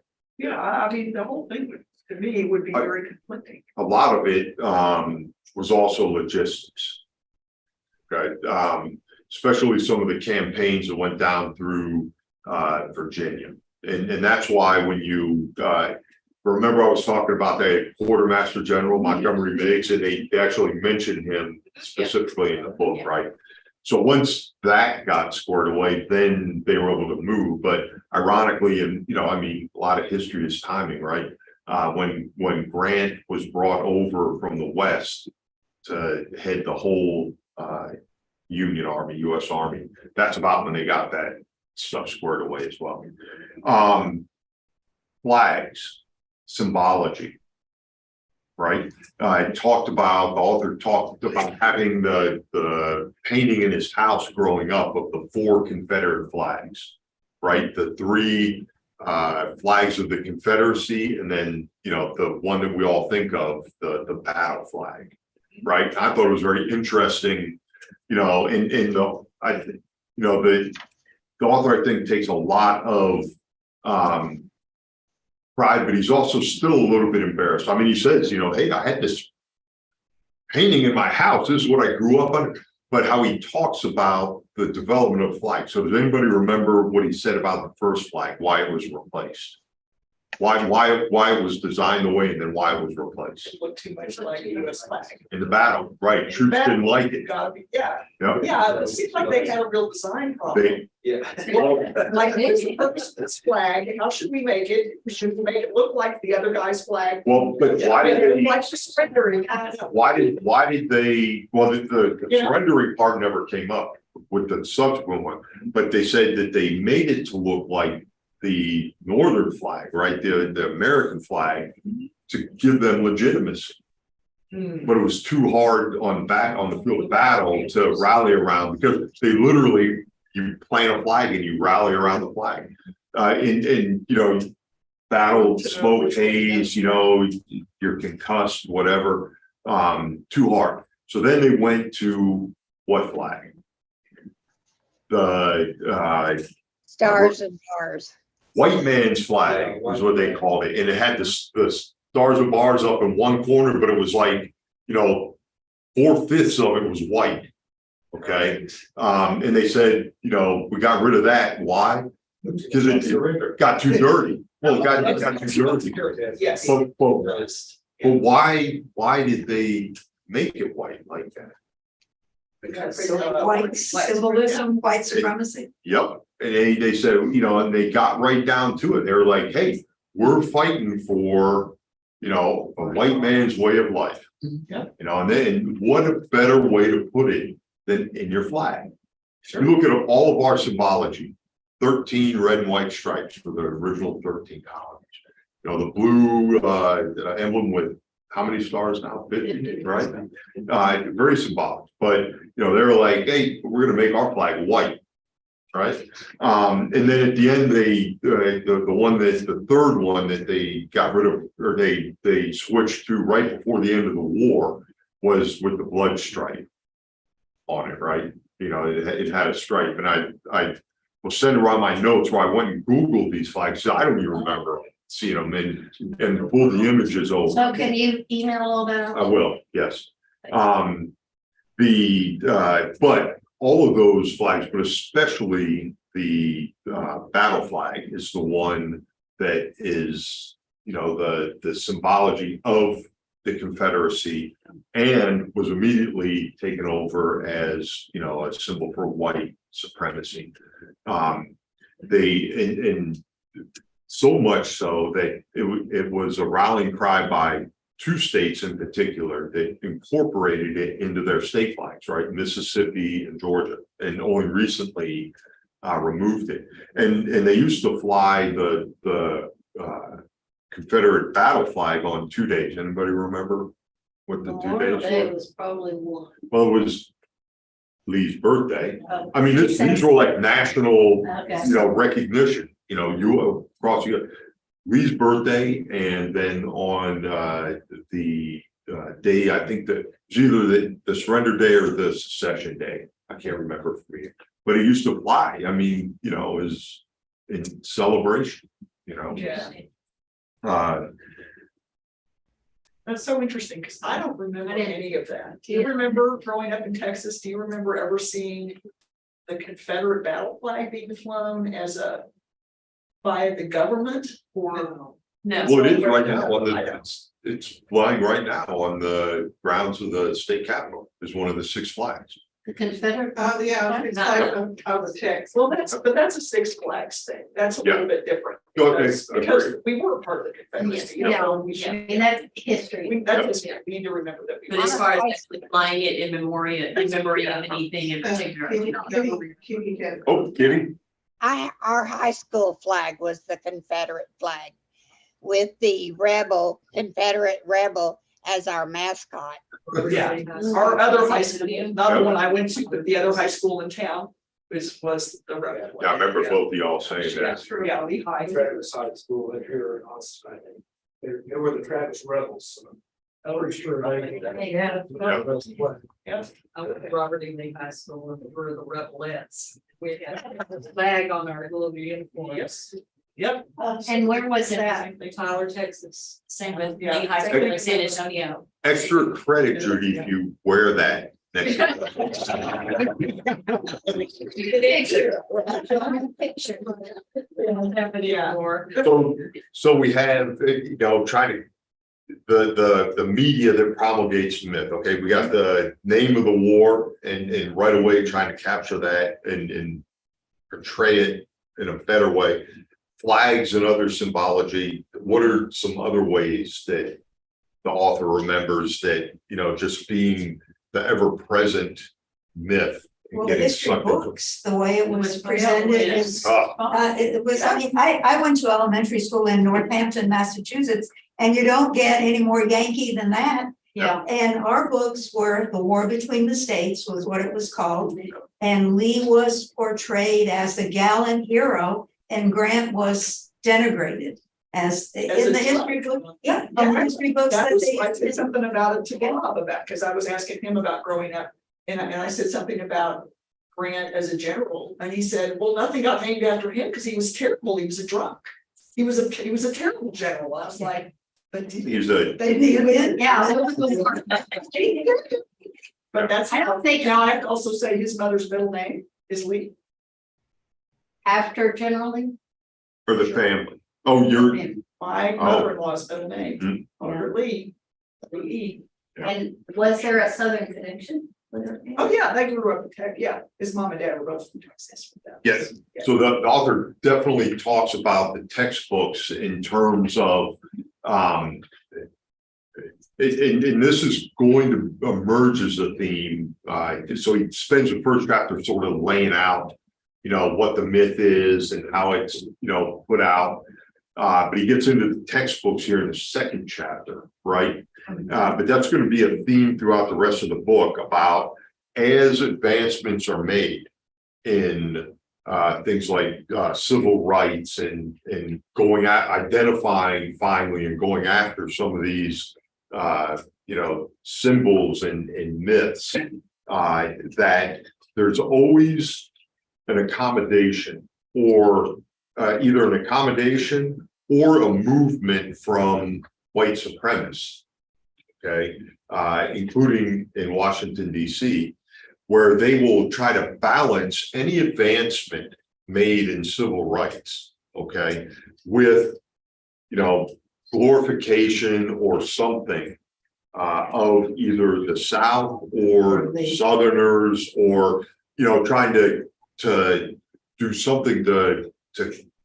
I mean, the whole thing would, to me, would be very conflicting. a lot of it was also logistics. Okay, especially some of the campaigns that went down through Virginia. And that's why when you remember I was talking about the Quartermaster General Montgomery Meigs, and they actually mentioned him specifically in the book, right? So once that got squared away, then they were able to move. But ironically, and a lot of history is timing, right? When Grant was brought over from the West to head the whole Union Army, US Army, that's about when they got that stuff squared away as well. Flags, symbology, right? The author talked about having the painting in his house growing up of the 4 Confederate flags, right? The 3 flags of the Confederacy, and then the one that we all think of, the battle flag, right? I thought it was very interesting, the author, I think, takes a lot of pride, but he's also still a little bit embarrassed. I mean, he says, hey, I had this painting in my house, this is what I grew up on. But how he talks about the development of flags. So does anybody remember what he said about the first flag, why it was replaced? Why it was designed the way, and then why it was replaced? It looked too much like a US flag. In the battle, right? Troops didn't like it. Gotta be, yeah, Yeah. it seems like they had a real design problem. They, Like, what's the purpose of this flag? How should we make it? Should we make it look like the other guy's flag? well, but why did they? Like the surrendering. I don't know. Why did they, well, the surrendering part never came up with the subsequent one, but they said that they made it to look like the Northern flag, right? The American flag, to give them legitimacy. But it was too hard on the field of battle to rally around, because they literally, you plant a flag and you rally around the flag. Battle, smoke, haze, you're concussed, whatever, too hard. So then they went to what flag? The Stars and bars. white man's flag was what they called it, and it had the stars and bars up in one corner, but it was like, 4/5 of it was white. Okay, and they said, we got rid of that. Why? Because it got too dirty. Well, it got too dirty. Yes. But why did they make it white like that? Because, White symbolism, white supremacy. Yep, and they said, you know, and they got right down to it. They were like, hey, we're fighting for, you know, a white man's way of life. Yep. You know, and then what a better way to put it than in your flag. You look at all of our symbology, 13 red and white stripes for the original 13 colonies. You know, the blue emblem with how many stars now? 50, right? Very symbolic, but you know, they were like, hey, we're gonna make our flag white. Right. And then at the end, the third one that they got rid of, or they switched to right before the end of the war, was with the blood stripe on it, right? You know, it had a stripe, and I will send around my notes where I went and Googled these flags. So I don't even remember seeing them and pulled the images over. So can you email all that? I will, yes. But all of those flags, but especially the battle flag, is the one that is, you know, the symbology of the Confederacy, and was immediately taken over as, you know, a symbol for white supremacy. And so much so that it was a rallying cry by two states in particular that incorporated it into their state flags, right? Mississippi and Georgia, and only recently removed it. And they used to fly the Confederate battle flag on 2 days. Anybody remember what the 2 days It were? was probably one. Well, it was Lee's birthday. Oh, I mean, these were like national, Okay. you know, recognition. You know, you across Lee's birthday, and then on the day, I think that it's either the surrender day or the secession day. I can't remember for me, but it used to fly. I mean, you know, is in celebration. You know, Yeah. uh, That's so interesting, because I don't remember any of that. Do you remember growing up in Texas? Do you remember ever seeing the Confederate battle flag being flown by the government, or? No. well, it is right now on it's flying right now on the grounds of the state capitol. Is one of the 6 flags. The Confederate. Oh, yeah, it's like on the text. Well, that's a Six Flags thing. That's a little bit different. Okay, Because agreed. we were part of the Confederacy. Yes, So we I should, mean, that's history. we need to remember that. But as far as actually flying it in memory of anything in particular. Oh, Kitty. Our high school flag was the Confederate flag with the Confederate rebel as our mascot. Yeah, our other high school, not the one I went to, but the other high school in town was the rebel. Yeah, I remember both of y'all saying that. Yeah, Lehigh. Travis High School in here in Austin, I think. They were the Travis Rebels. I'm pretty sure. Yeah. Yes. I went to Robert E. Lee High School and we were the Rebelettes. We had a flag on our little uniform. Yes. Yep. And where was that? Tyler, Texas. Same with Yeah. Lee High School in San Antonio. Extra credit, Judy, if you wear that next time. Picture. So we have, you know, trying to, the media that promulgates the myth, okay, we got the name of the war and right away trying to capture that and portray it in a better way. Flags and other symbology, what are some other ways that the author remembers that, you know, just being the ever-present myth? And Well, getting history sucked into- books, the way it was was presented presented, is, Ah, it was, I mean, I went to elementary school in Northampton, Massachusetts, and you don't get any more Yankee than that. Yeah. And our books were The War Between the States was what it was called. And Lee was portrayed as the gallant hero and Grant was denigrated as in the history book. Yeah, in the history books That that was, they. I said something about it to Bob about, because I was asking him about growing up. And I said something about Grant as a general, and he said, well, nothing got named after him because he was terrible. He was a drunk. He was a terrible general. I was like, but he's a, They did win. Yeah. but that's, I don't think- now I have to also say his mother's middle name is Lee. After generally. for the family. Oh, you're, My mother-in-law's middle name, Mm. Margaret Lee. Lee. And was there a southern connection? Oh, yeah, they grew up in Texas. Yeah, his mom and dad were both from Texas. Yes. So the author definitely talks about the textbooks in terms of, and this is going to emerge as a theme. So he spends the first chapter sort of laying out, what the myth is and how it's, put out. But he gets into the textbooks here in the second chapter, right? But that's going to be a theme throughout the rest of the book about as advancements are made in things like civil rights and going at identifying finally and going after some of these symbols and myths, that there's always an accommodation or either an accommodation or a movement from white supremacists, okay, including in Washington, D.C., where they will try to balance any advancement made in civil rights, okay, with, glorification or something of either the South or Southerners, or, trying to do something to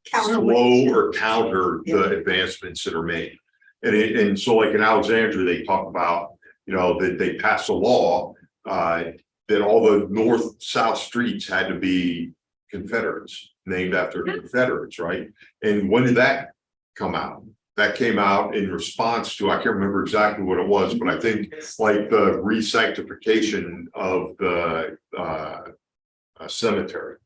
slow or counter the advancements that are made. And so like in Alexandria, they talk about, that they passed a law that all the north-south streets had to be Confederates, named after Confederates, right? And when did that come out? That came out in response to, I can't remember exactly what it was, but I think like the re-sanctification of the cemetery.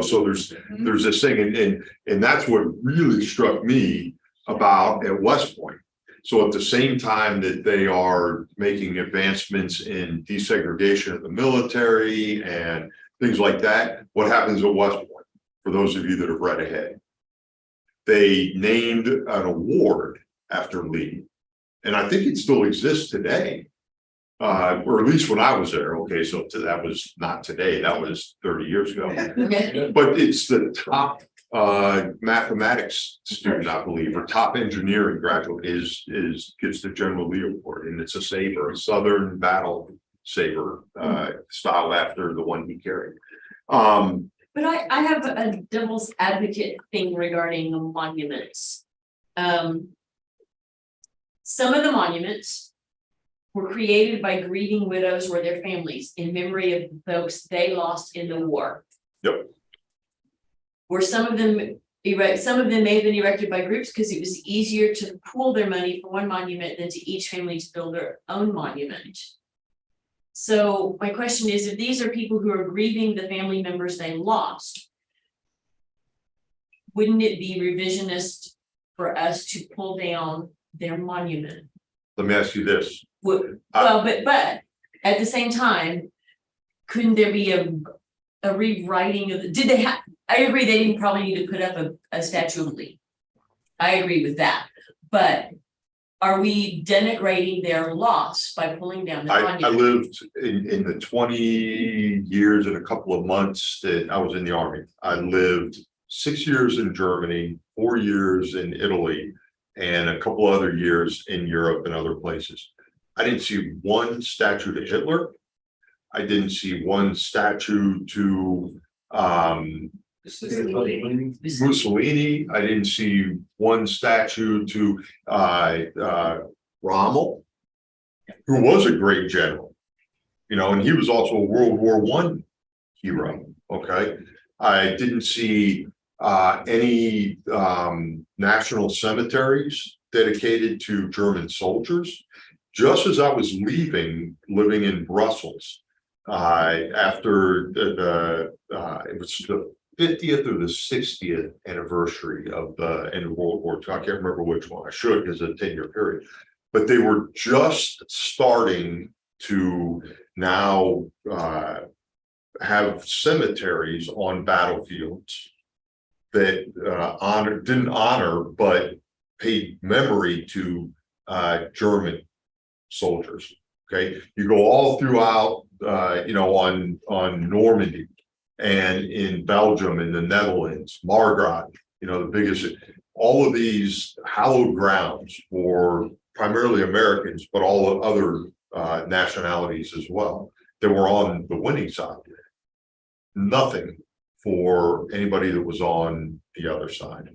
So there's this thing, and that's what really struck me about at West Point. So at the same time that they are making advancements in desegregation of the military and things like that, what happens at West Point? For those of you that have read ahead, they named an award after Lee, and I think it still exists today, or at least when I was there. Okay, so that was not today; that was 30 years ago. But it's the top mathematics student, I believe, or top engineering graduate gets the General Lee Award, and it's a saber, a Southern battle saber, style after the one he carried. But I have a devil's advocate thing regarding the monuments. Some of the monuments were created by grieving widows or their families in memory of the folks they lost in the war. Yep. Were some of them may have been erected by groups because it was easier to pool their money for one monument than to each family to build their own monument. So my question is, if these are people who are grieving the family members they lost, wouldn't it be revisionist for us to pull down their monument? Let me ask you this. But at the same time, couldn't there be a rewriting of did they have? I agree they didn't probably need to put up a statue of Lee. I agree with that, but are we denigrating their loss by pulling down the monument? I lived in the 20 years and a couple of months that I was in the Army. I lived 6 years in Germany, 4 years in Italy, and a couple other years in Europe and other places. I didn't see one statue to Hitler. I didn't see one statue to Mussolini. I didn't see one statue to Rommel, who was a great general, and he was also a World War I hero. Okay. I didn't see any national cemeteries dedicated to German soldiers. Just as I was living in Brussels, after it was the 50th or the 60th anniversary of the end of World War II. I can't remember which one. I should, because it's a 10-year period. But they were just starting to now have cemeteries on battlefields that didn't honor, but paid memory to German soldiers. Okay, you go all throughout, on Normandy and in Belgium and the Netherlands, Margrat, the biggest, all of these hallowed grounds for primarily Americans, but all other nationalities as well, that were on the winning side. Nothing for anybody that was on the other side.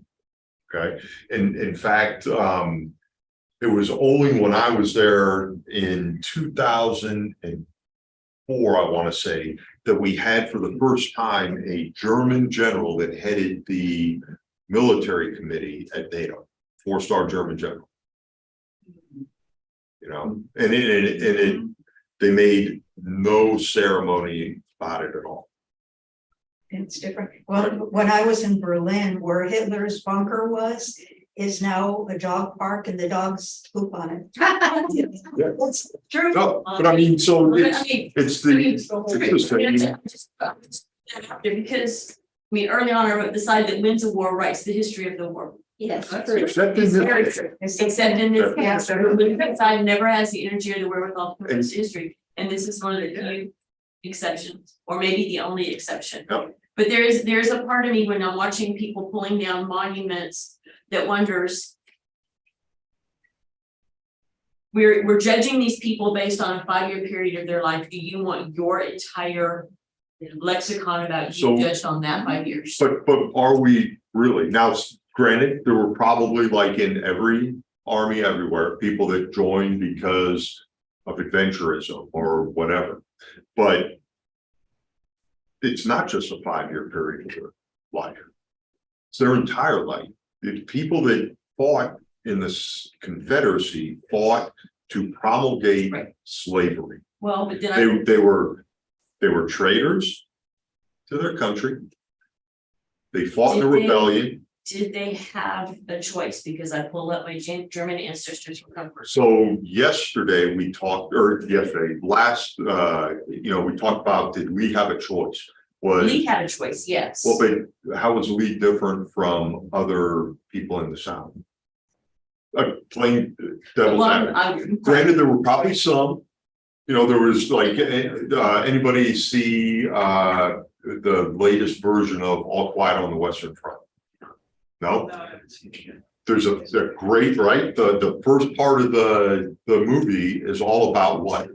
Okay, and in fact, it was only when I was there in 2004, I want to say, that we had for the first time a German general that headed the military committee at NATO, 4-star German general. You know, and they made no ceremony about it at all. It's different. Well, when I was in Berlin, where Hitler's bunker was, is now a dog park and the dogs poop on it. It's true. No, but I mean, so But I it's, mean, it's I mean, the same. because, I mean, early on, I wrote the side that wins a war writes the history of the war. Yes, Except in It's very this, true. It's Except in this Yeah. case, the losing side never has the energy or the wherewithal to write history, and this is one of the few exceptions, or maybe the only exception. Yep. But there's a part of me when I'm watching people pulling down monuments that wonders. We're judging these people based on a 5-year period of their life. Do you want your entire lexicon about you So- judged on that 5 years? but are we really? Now, granted, there were probably, like in every army everywhere, people that joined because of adventurism or whatever. But it's not just a 5-year period of their life. It's their entire life. The people that fought in this Confederacy fought to promulgate Right. slavery. Well, but then They were traitors to their country. They fought in the Did they- rebellion. did they have a choice? Because I pulled up my German ancestors from comfort. So yesterday we talked, or yesterday, we talked about, did we have a choice? Lee had a choice, yes. Well, but how was Lee different from other people in the South? Plain devil's Well, advocate. Granted, there were probably some, there was like, anybody see the latest version of All Quiet on the Western Front? No? There's a great, right? The first part of the movie is all about what?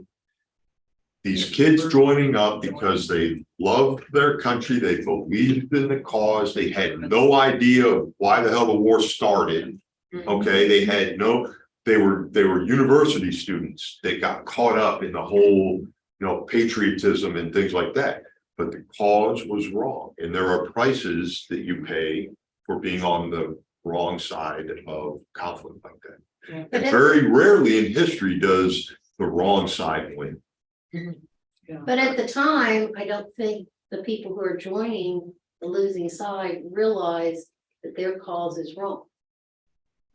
These kids joining up because they loved their country, they believed in the cause, they had no idea of why the hell the war started. Okay, they were university students. They got caught up in the whole, patriotism and things like that. But the cause was wrong, and there are prices that you pay for being on the wrong side of conflict like that. Yeah. And very rarely in history does the wrong side win. But at the time, I don't think the people who are joining the losing side realize that their cause is wrong.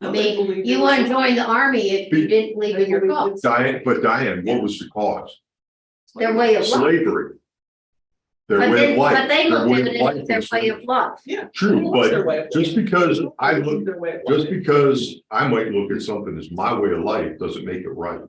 I mean, you want to join the army if you didn't believe in your cause, Diane, what was the cause? their way of life. Slavery. Their But way then, of life. but they Their looked way at of it life as their was way of life. true, but just because I might look at something as my way of life doesn't make it right.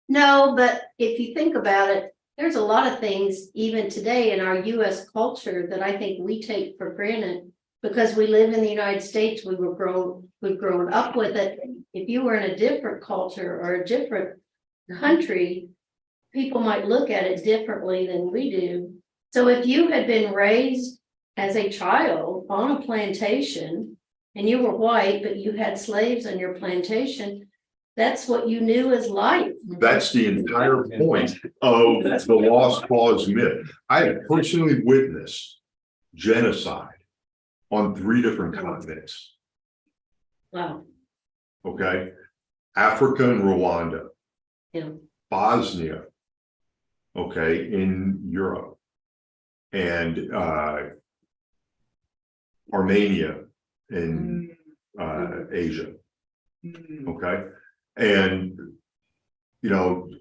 No, but if you think about it, there's a lot of things even today in our US culture that I think we take for granted. Because we live in the United States, we've grown up with it. If you were in a different culture or a different country, people might look at it differently than we do. So if you had been raised as a child on a plantation and you were white, but you had slaves on your plantation, that's what you knew as life. That's the entire point of the lost cause myth. I have personally witnessed genocide on 3 different continents, Wow. okay? Africa and Rwanda, Yeah. Bosnia, okay, in Europe, and Armenia in Asia, okay? And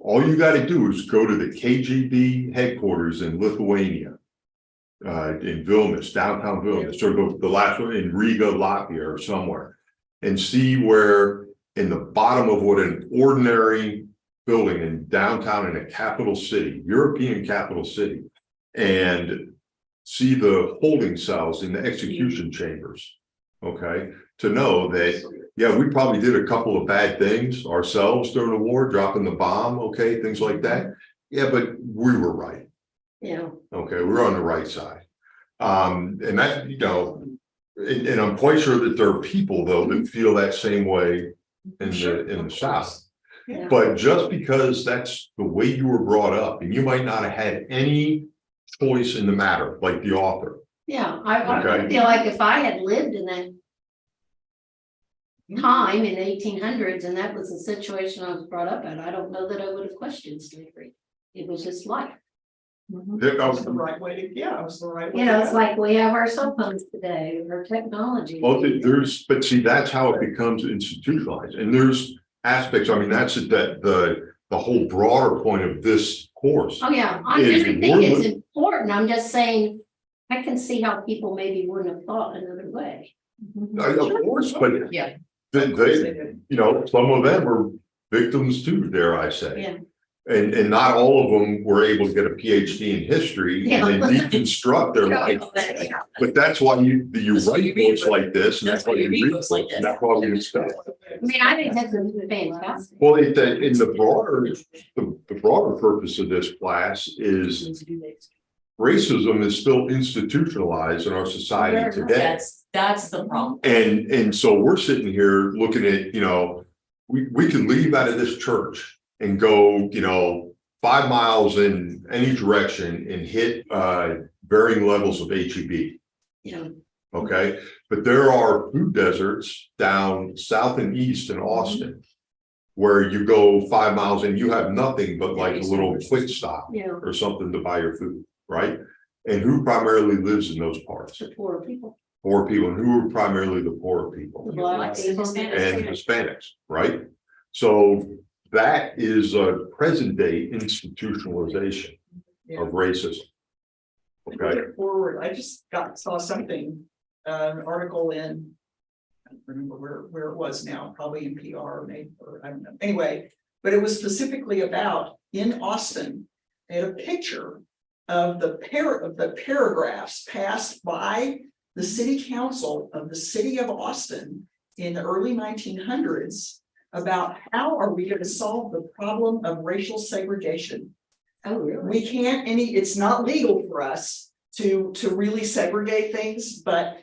all you got to do is go to the KGB headquarters in Lithuania, in Vilnius, downtown Vilnius, or the last one in Riga, Latvia, or somewhere, and see where in the bottom of what an ordinary building in downtown in a capital city, European capital city, and see the holding cells in the execution chambers, okay? To know that, yeah, we probably did a couple of bad things ourselves during the war, dropping the bomb, okay, things like that. Yeah, but we were right. Yeah. Okay, we're on the right side. And that, and I'm quite sure that there are people though that feel that same way in the South. Yeah. But just because that's the way you were brought up, and you might not have had any choice in the matter, like the author. Yeah, I Okay. feel like if I had lived in that time in the 1800s and that was the situation I was brought up in, I don't know that I would have questioned slavery. It was just life. That That was the right way to, yeah, it was the right way. You know, to it's go. like we have our cell phones today, our technology. Well, but see, that's how it becomes institutionalized, and there's aspects, I mean, that's the whole broader point of this course. Oh, yeah, I Is think it's important. I'm just saying, I can see how people maybe wouldn't have thought another way. Of course, but Yeah. they, some of them are victims too, dare I say. Yeah. And not all of them were able to get a PhD in history and then deconstruct their life. But that's why you write books like this, and that's why you read books like this, and that's why we discuss. I mean, I think that's fantastic. Well, in the broader purpose of this class is racism is still institutionalized in our society today. That's the problem. And so we're sitting here looking at, we can leave out of this church and go, 5 miles in any direction and hit varying levels of HEB. Yeah. Okay, but there are food deserts down south and east in Austin where you go 5 miles and you have nothing but like a little quick stop Yeah. or something to buy your food, right? And who primarily lives in those parts? The poor people. Poor people. And who are primarily the poor people? The black people. And Hispanics, right? So that is a present day institutionalization of racism. Okay. Forward, I just saw something, an article in, I don't remember where it was now, probably in PR or maybe, or I don't know. Anyway, but it was specifically about in Austin, they had a picture of the paragraphs passed by the city council of the city of Austin in the early 1900s about how are we going to solve the problem of racial segregation. Oh, really? We can't it's not legal for us to really segregate things, but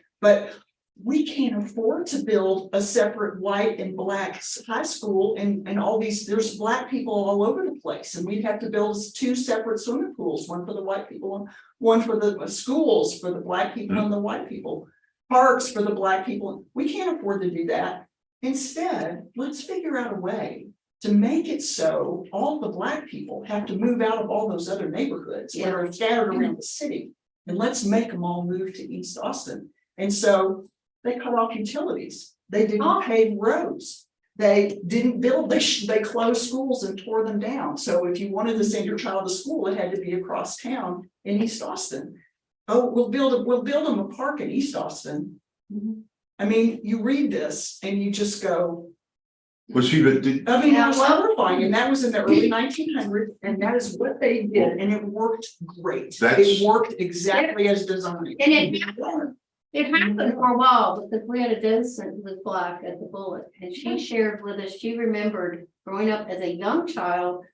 we can't afford to build a separate white and black high school and all these, there's black people all over the place. And we'd have to build 2 separate swimming pools, one for the white people and one for the schools for the black people and the white people, parks for the black people. We can't afford to do that. Instead, let's figure out a way to make it so all the black people have to move out of all those other neighborhoods that are scattered around the city. And let's make them all move to East Austin. And so they cut off utilities. They didn't pave roads. They didn't build, they closed schools and tore them down. So if you wanted to send your child to school, it had to be across town in East Austin. Oh, we'll build them a park in East Austin. I mean, you read this and you just go, Well, see, I mean, it was horrifying, and that was in the early 1900s, and that is what they did, and it worked great. It worked exactly as designed. And it happened for a while because we had a docent who was black at the Bullet, and she shared with us, she remembered growing up as a young child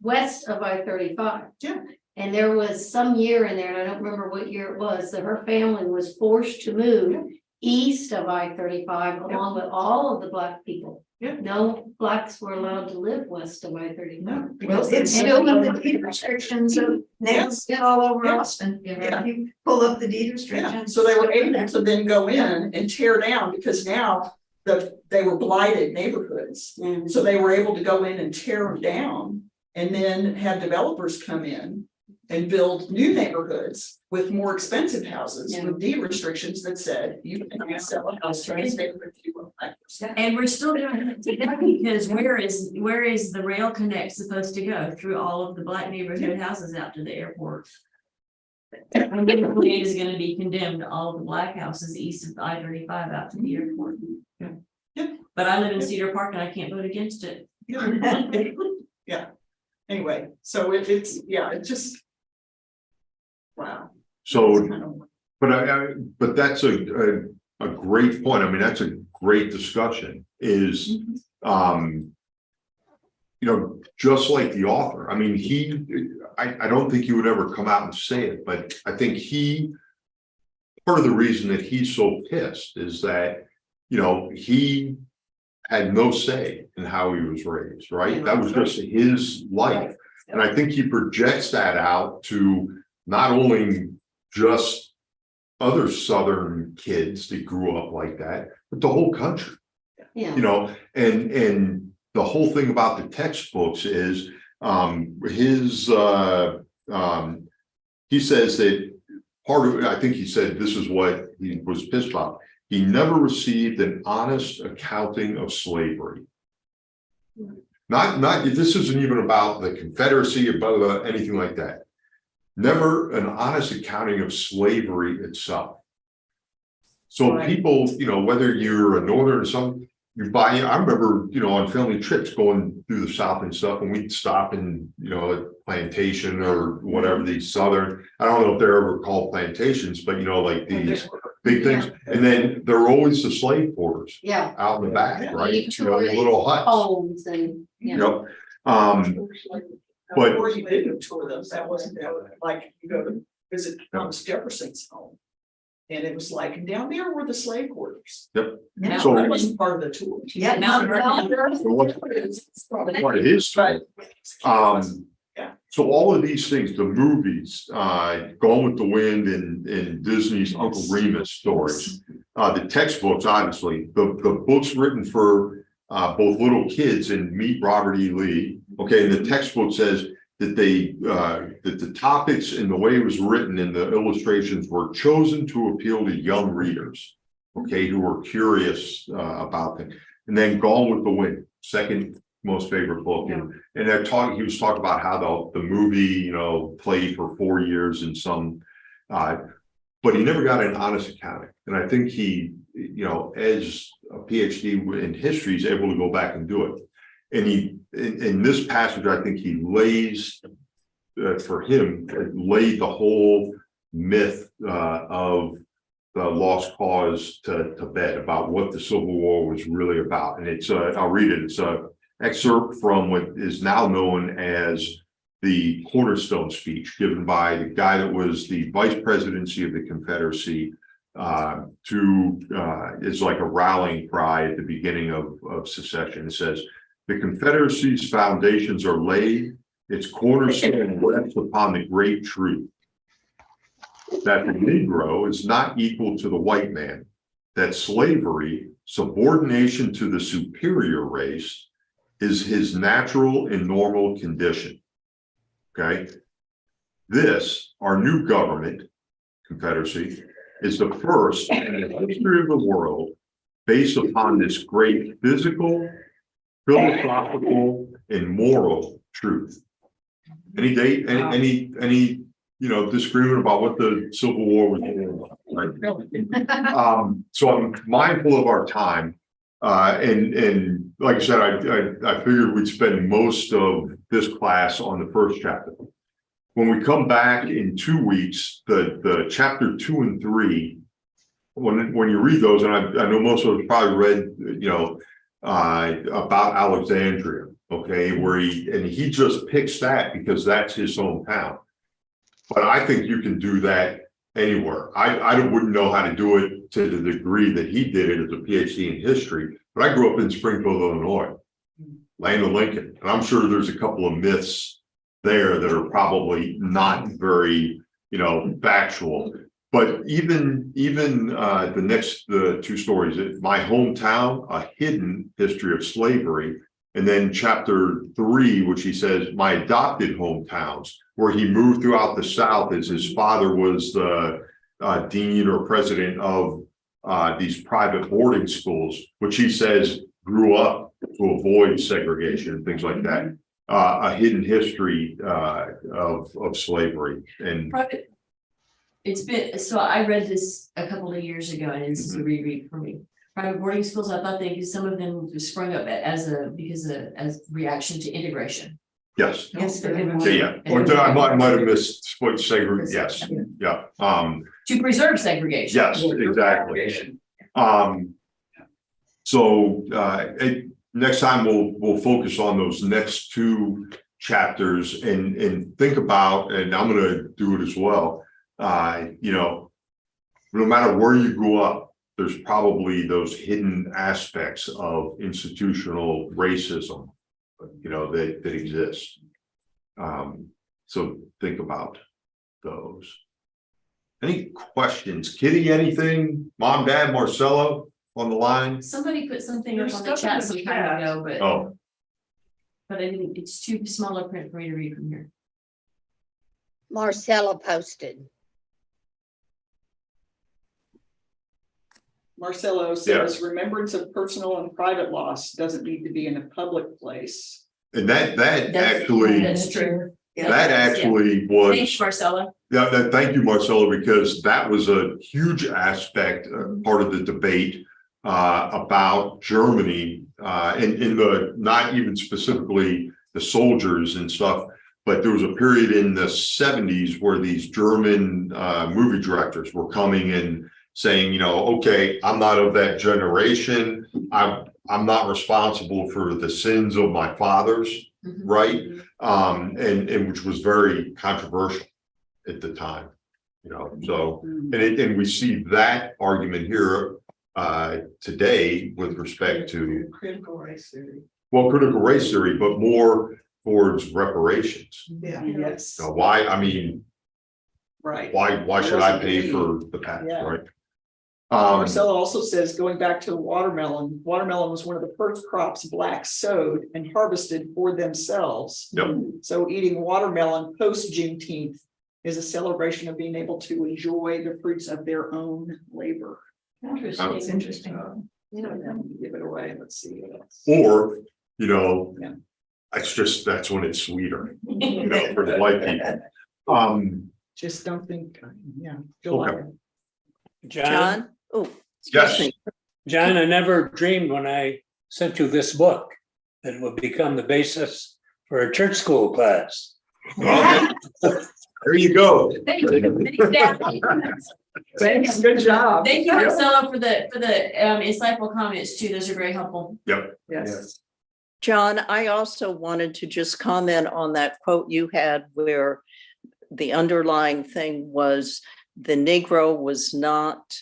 west of I-35. Yeah. And there was some year in there, and I don't remember what year it was, that her family was forced to move east of I-35 along with all of the black people. Yeah. No blacks were allowed to live west of I-35. No, Well, it's still in the deed restrictions of now all over Austin. Yeah. You pull up the deed Yeah, restrictions. so they were able to then go in and tear down because now they were blighted neighborhoods. So they were able to go in and tear them down and then have developers come in and build new neighborhoods with more expensive houses with deed restrictions that said you can sell a house to this neighborhood if you want that. And we're still doing it today because where is the rail connect supposed to go? Through all of the black neighborhood houses out to the airport. And then the plan is gonna be condemned, all of the black houses east of I-35 out to the airport. Yeah. But I live in Cedar Park and I can't vote against it. Yeah. Anyway, so it's just. Wow. so, but that's a great point. I mean, that's a great discussion is, just like the author, I mean, I don't think he would ever come out and say it, but I think part of the reason that he's so pissed is that, he had no say in how he was raised, right? That was just his life. And I think he projects that out to not only just other Southern kids that grew up like that, but the whole country. Yeah. And the whole thing about the textbooks is he says that part of it, I think he said this is what he was pissed about. He never received an honest accounting of slavery. Not this isn't even about the Confederacy or blah, blah, blah, anything like that. Never an honest accounting of slavery itself. So people, whether you're a Northern or something, I remember, on family trips going through the South and stuff, and we'd stop in, a plantation or whatever, these Southern, I don't know if they're ever called plantations, but like these big things. And then there were always the slave quarters. Yeah. Out in the back, right? You The little huts. Homes and, Yep. Before you did tour those, that wasn't like you go to visit Thomas Jefferson's home. And it was like, and down there were the slave quarters. Yep. Yeah. So That wasn't part of the tour. Yeah. Mount part of his story. So all of these things, the movies, Gone with the Wind and Disney's Uncle Remus stories, the textbooks, obviously, the books written for both little kids and Meet Robert E. Lee. Okay, and the textbook says that that the topics and the way it was written and the illustrations were chosen to appeal to young readers, okay, who were curious about them. And then Gone with the Wind, second most favorite book. And he was talking about how the movie, played for 4 years in some, but he never got an honest accounting. And I think he, as a PhD in history, is able to go back and do it. And in this passage, I think he lays, for him, laid the whole myth of the lost cause to bed about what the Civil War was really about. And it's, I'll read it. It's a excerpt from what is now known as the Cornerstone speech given by the guy that was the vice presidency of the Confederacy it's like a rallying cry at the beginning of secession. It says, "The Confederacy's foundations are laid, its cornerstone rests upon the great truth that the Negro is not equal to the white man, that slavery, subordination to the superior race, is his natural and normal condition." Okay. This, our new government, Confederacy, is the first in the history of the world based upon this great physical, philosophical, and moral truth. Any date, any disagreement about what the Civil War was all about, right? So I'm mindful of our time. And like I said, I figured we'd spend most of this class on the first chapter. When we come back in 2 weeks, the chapter 2 and 3, when you read those, and I know most of us probably read, about Alexandria, okay, where he just picks that because that's his hometown. But I think you can do that anywhere. I wouldn't know how to do it to the degree that he did it as a PhD in history, but I grew up in Springfield, Illinois, land of Lincoln, and I'm sure there's a couple of myths there that are probably not very, factual. But even the 2 stories, my hometown, a hidden history of slavery, and then chapter 3, which he says, my adopted hometowns, where he moved throughout the South as his father was the dean or president of these private boarding schools, which he says grew up to avoid segregation and things like that. A hidden history of slavery. And it's been, so I read this a couple of years ago, and this is a reread for me. Private boarding schools, I thought some of them sprung up as reaction to integration. Yes. Yes. Yeah. I might have missed what segregation. Yes. Yeah. To preserve segregation. Yes, exactly. So next time we'll focus on those next two chapters and think about, and I'm gonna do it as well. You know, no matter where you grew up, there's probably those hidden aspects of institutional racism, you know, that exist. So think about those. Any questions? Kitty, anything? Mom, Dad, Marcelo on the line? Somebody put something up There's on the stuff in chat the some chat. time ago, but. Oh, But I didn't, it's too smaller print for me to read from here. Marcella posted. Marcelo says remembrance of personal and private loss doesn't need to be in a public place. and that That's actually, true. that actually was. Thanks, Marcella. Yeah, thank you, Marcelo, because that was a huge aspect, part of the debate about Germany, in the, not even specifically the soldiers and stuff, but there was a period in the 70s where these German movie directors were coming and saying, you know, okay, I'm not of that generation. I'm not responsible for the sins of my fathers, right? And which was very controversial at the time, you know, so, and we see that argument here today with respect to, Critical race theory. well, critical race theory, but more towards reparations. Yeah. Yes, Now, why, I mean, right. why should I pay for the past, Yeah. right? Marcelo also says, going back to watermelon was one of the first crops blacks sowed and harvested for themselves. Yep. So eating watermelon post Juneteenth is a celebration of being able to enjoy the fruits of their own labor. Interesting. It's interesting. Give it away. Let's see what else. Or, you know, Yeah. that's when it's sweeter, you know, for the white people. Just don't think, yeah. Okay. July. John? Oh, Yes. John, I never dreamed when I sent you this book that it would become the basis for a church school class. Okay. There you go. Thank you. Thanks, good job. Thank you, Marcella, for the insightful comments too. Those are very helpful. Yep. Yes. John, I also wanted to just comment on that quote you had where the underlying thing was the Negro was not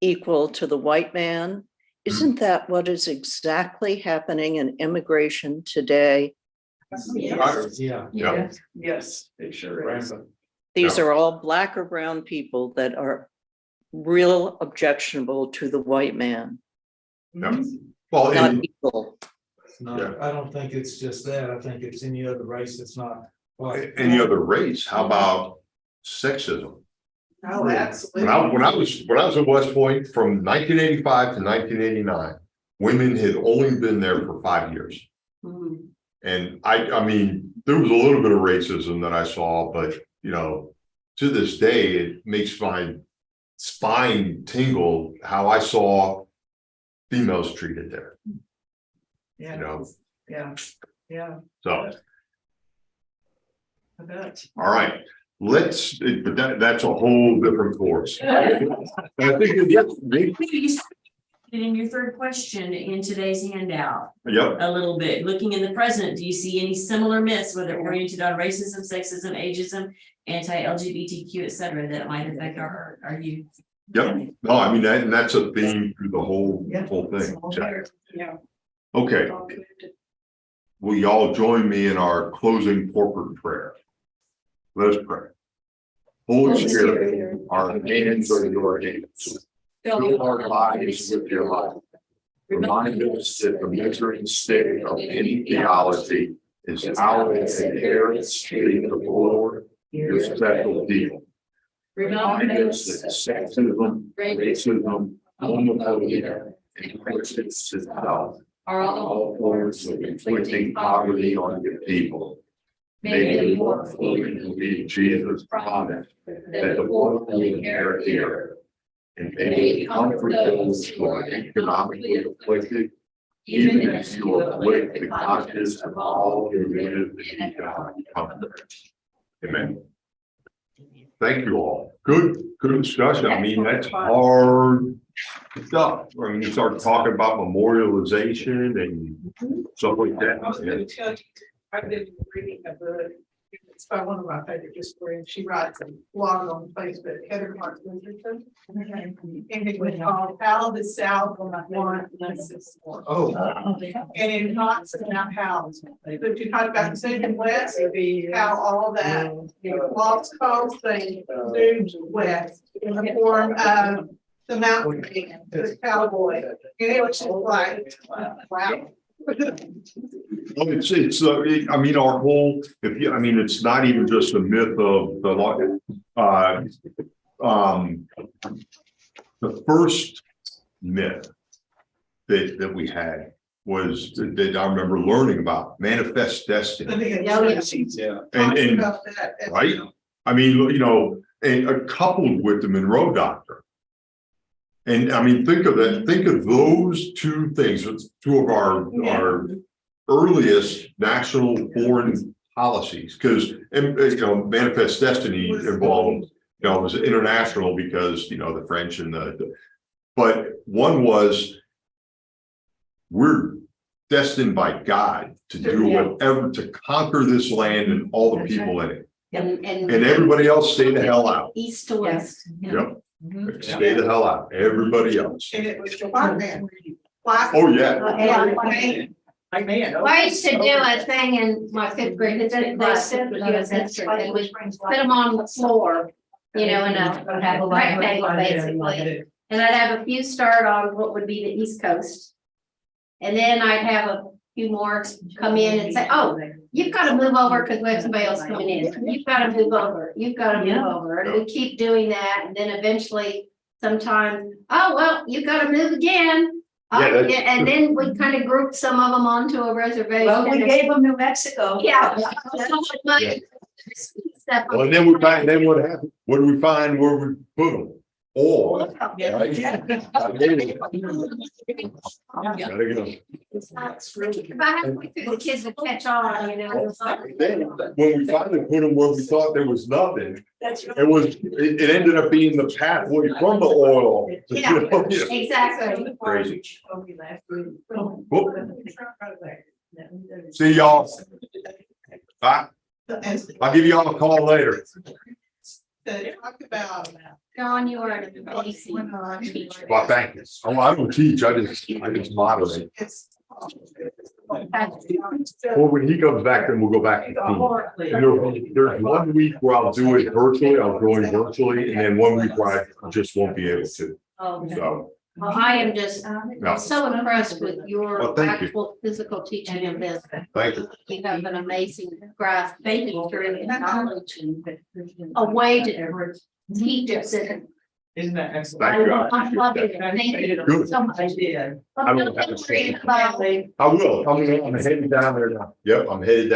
equal to the white man. Isn't that what is exactly happening in immigration today? Yeah. Yeah. Yes, it sure is. These are all Black or brown people that are real objectionable to the white man, Yeah. Well, not and, equal. No, Yeah. I don't think it's just that. I think it's any other race that's not white. any other race, how about sexism? Oh, absolutely. When I was at West Point from 1985 to 1989, women had only been there for 5 years. And I mean, there was a little bit of racism that I saw, but you know, to this day, it makes my spine tingle how I saw females treated there, Yeah, you know, yeah, so, I bet. all right. But that's a whole different course. And I think it In your third question in today's handout, yep, a little bit, looking in the present, do you see any similar myths, whether oriented on racism, sexism, ageism, anti-LGBTQ, et cetera, that might affect our youth? yep. No, I mean, that's a theme through the whole thing. Yeah. Okay, will y'all join me in our closing corporate prayer? Let us pray. Holy Spirit, our hands are your hands. Fill our lives with your light. Remind us that the measuring stick of any theology is our inheritance to the Lord, your special deal. Remind us that sexism, racism, homophobia, and prejudice itself are all forms of inflicting poverty on your people. May we more fully believe Jesus' promise that the poor will inherit the earth. And may we comfort those who are economically afflicted, even as you afflict the conscience of all who live in economic comfort. Amen. thank you all. Good discussion. I mean, that's hard stuff. I mean, you start talking about memorialization and stuff like that. Yeah. I've been reading a book. It's by one of my favorite historians. She writes a blog on Facebook, Heather Clark Winterton. And it was called How the South Won Texas War. Oh. And it talks about how, but you talk about the Central West, how all that, lost cause thing moved west in the form of the mountain man, the cowboy. And it was just like, wow. Well, I mean, our whole, I mean, it's not even just a myth of the first myth that we had was that I remember learning about manifest destiny. Yeah. And right? I mean, you know, and coupled with the Monroe Doctrine. And I mean, think of that, think of those two things, it's two of our earliest national foreign policies, because, you know, manifest destiny involved, you know, it was international because, you know, the French and but one was, we're destined by God to do whatever, to conquer this land and all the people in it. And everybody else stay the hell out. East to west. Yep. Stay the hell out, everybody else. And it was the white man. Oh, yeah. I used to do a thing in my fifth grade, they said, put them on the floor, you know, in a rectangle basically. And I'd have a few start on what would be the East Coast. And then I'd have a few more come in and say, oh, you've got to move over because we have somebody else coming in. You've got to move over. You've got to move over. And we keep doing that. And then eventually sometimes, oh, well, you've got to move again. And then we kind of grouped some of them onto a reservation. Well, we gave them New Mexico. Yeah. So much money. Well, and then then what happened? What do we find where we put them? Oil. Right? Gotta go. About halfway through, the kids will catch on, you know. Then, when we finally put them where we thought there was nothing, it ended up being the pathway from the oil. Yeah, exactly. Crazy. See y'all. Bye. I'll give y'all a call later. Talk about. John, you are an amazing teacher. Well, thank you. Oh, I don't teach, I just moderate. Well, when he comes back, then we'll go back to the team. There's 1 week where I'll do it virtually, I'll join virtually, and then 1 week where I just won't be able to. So. Well, I am just so impressed with your Well, thank you. actual physical teaching of this. Thank you. You have an amazing grasp, history and knowledge and a way to teach us. Isn't that excellent? Thank you. I love it. Thank you so much. I will. I'm heading down there now. Yep, I'm headed down.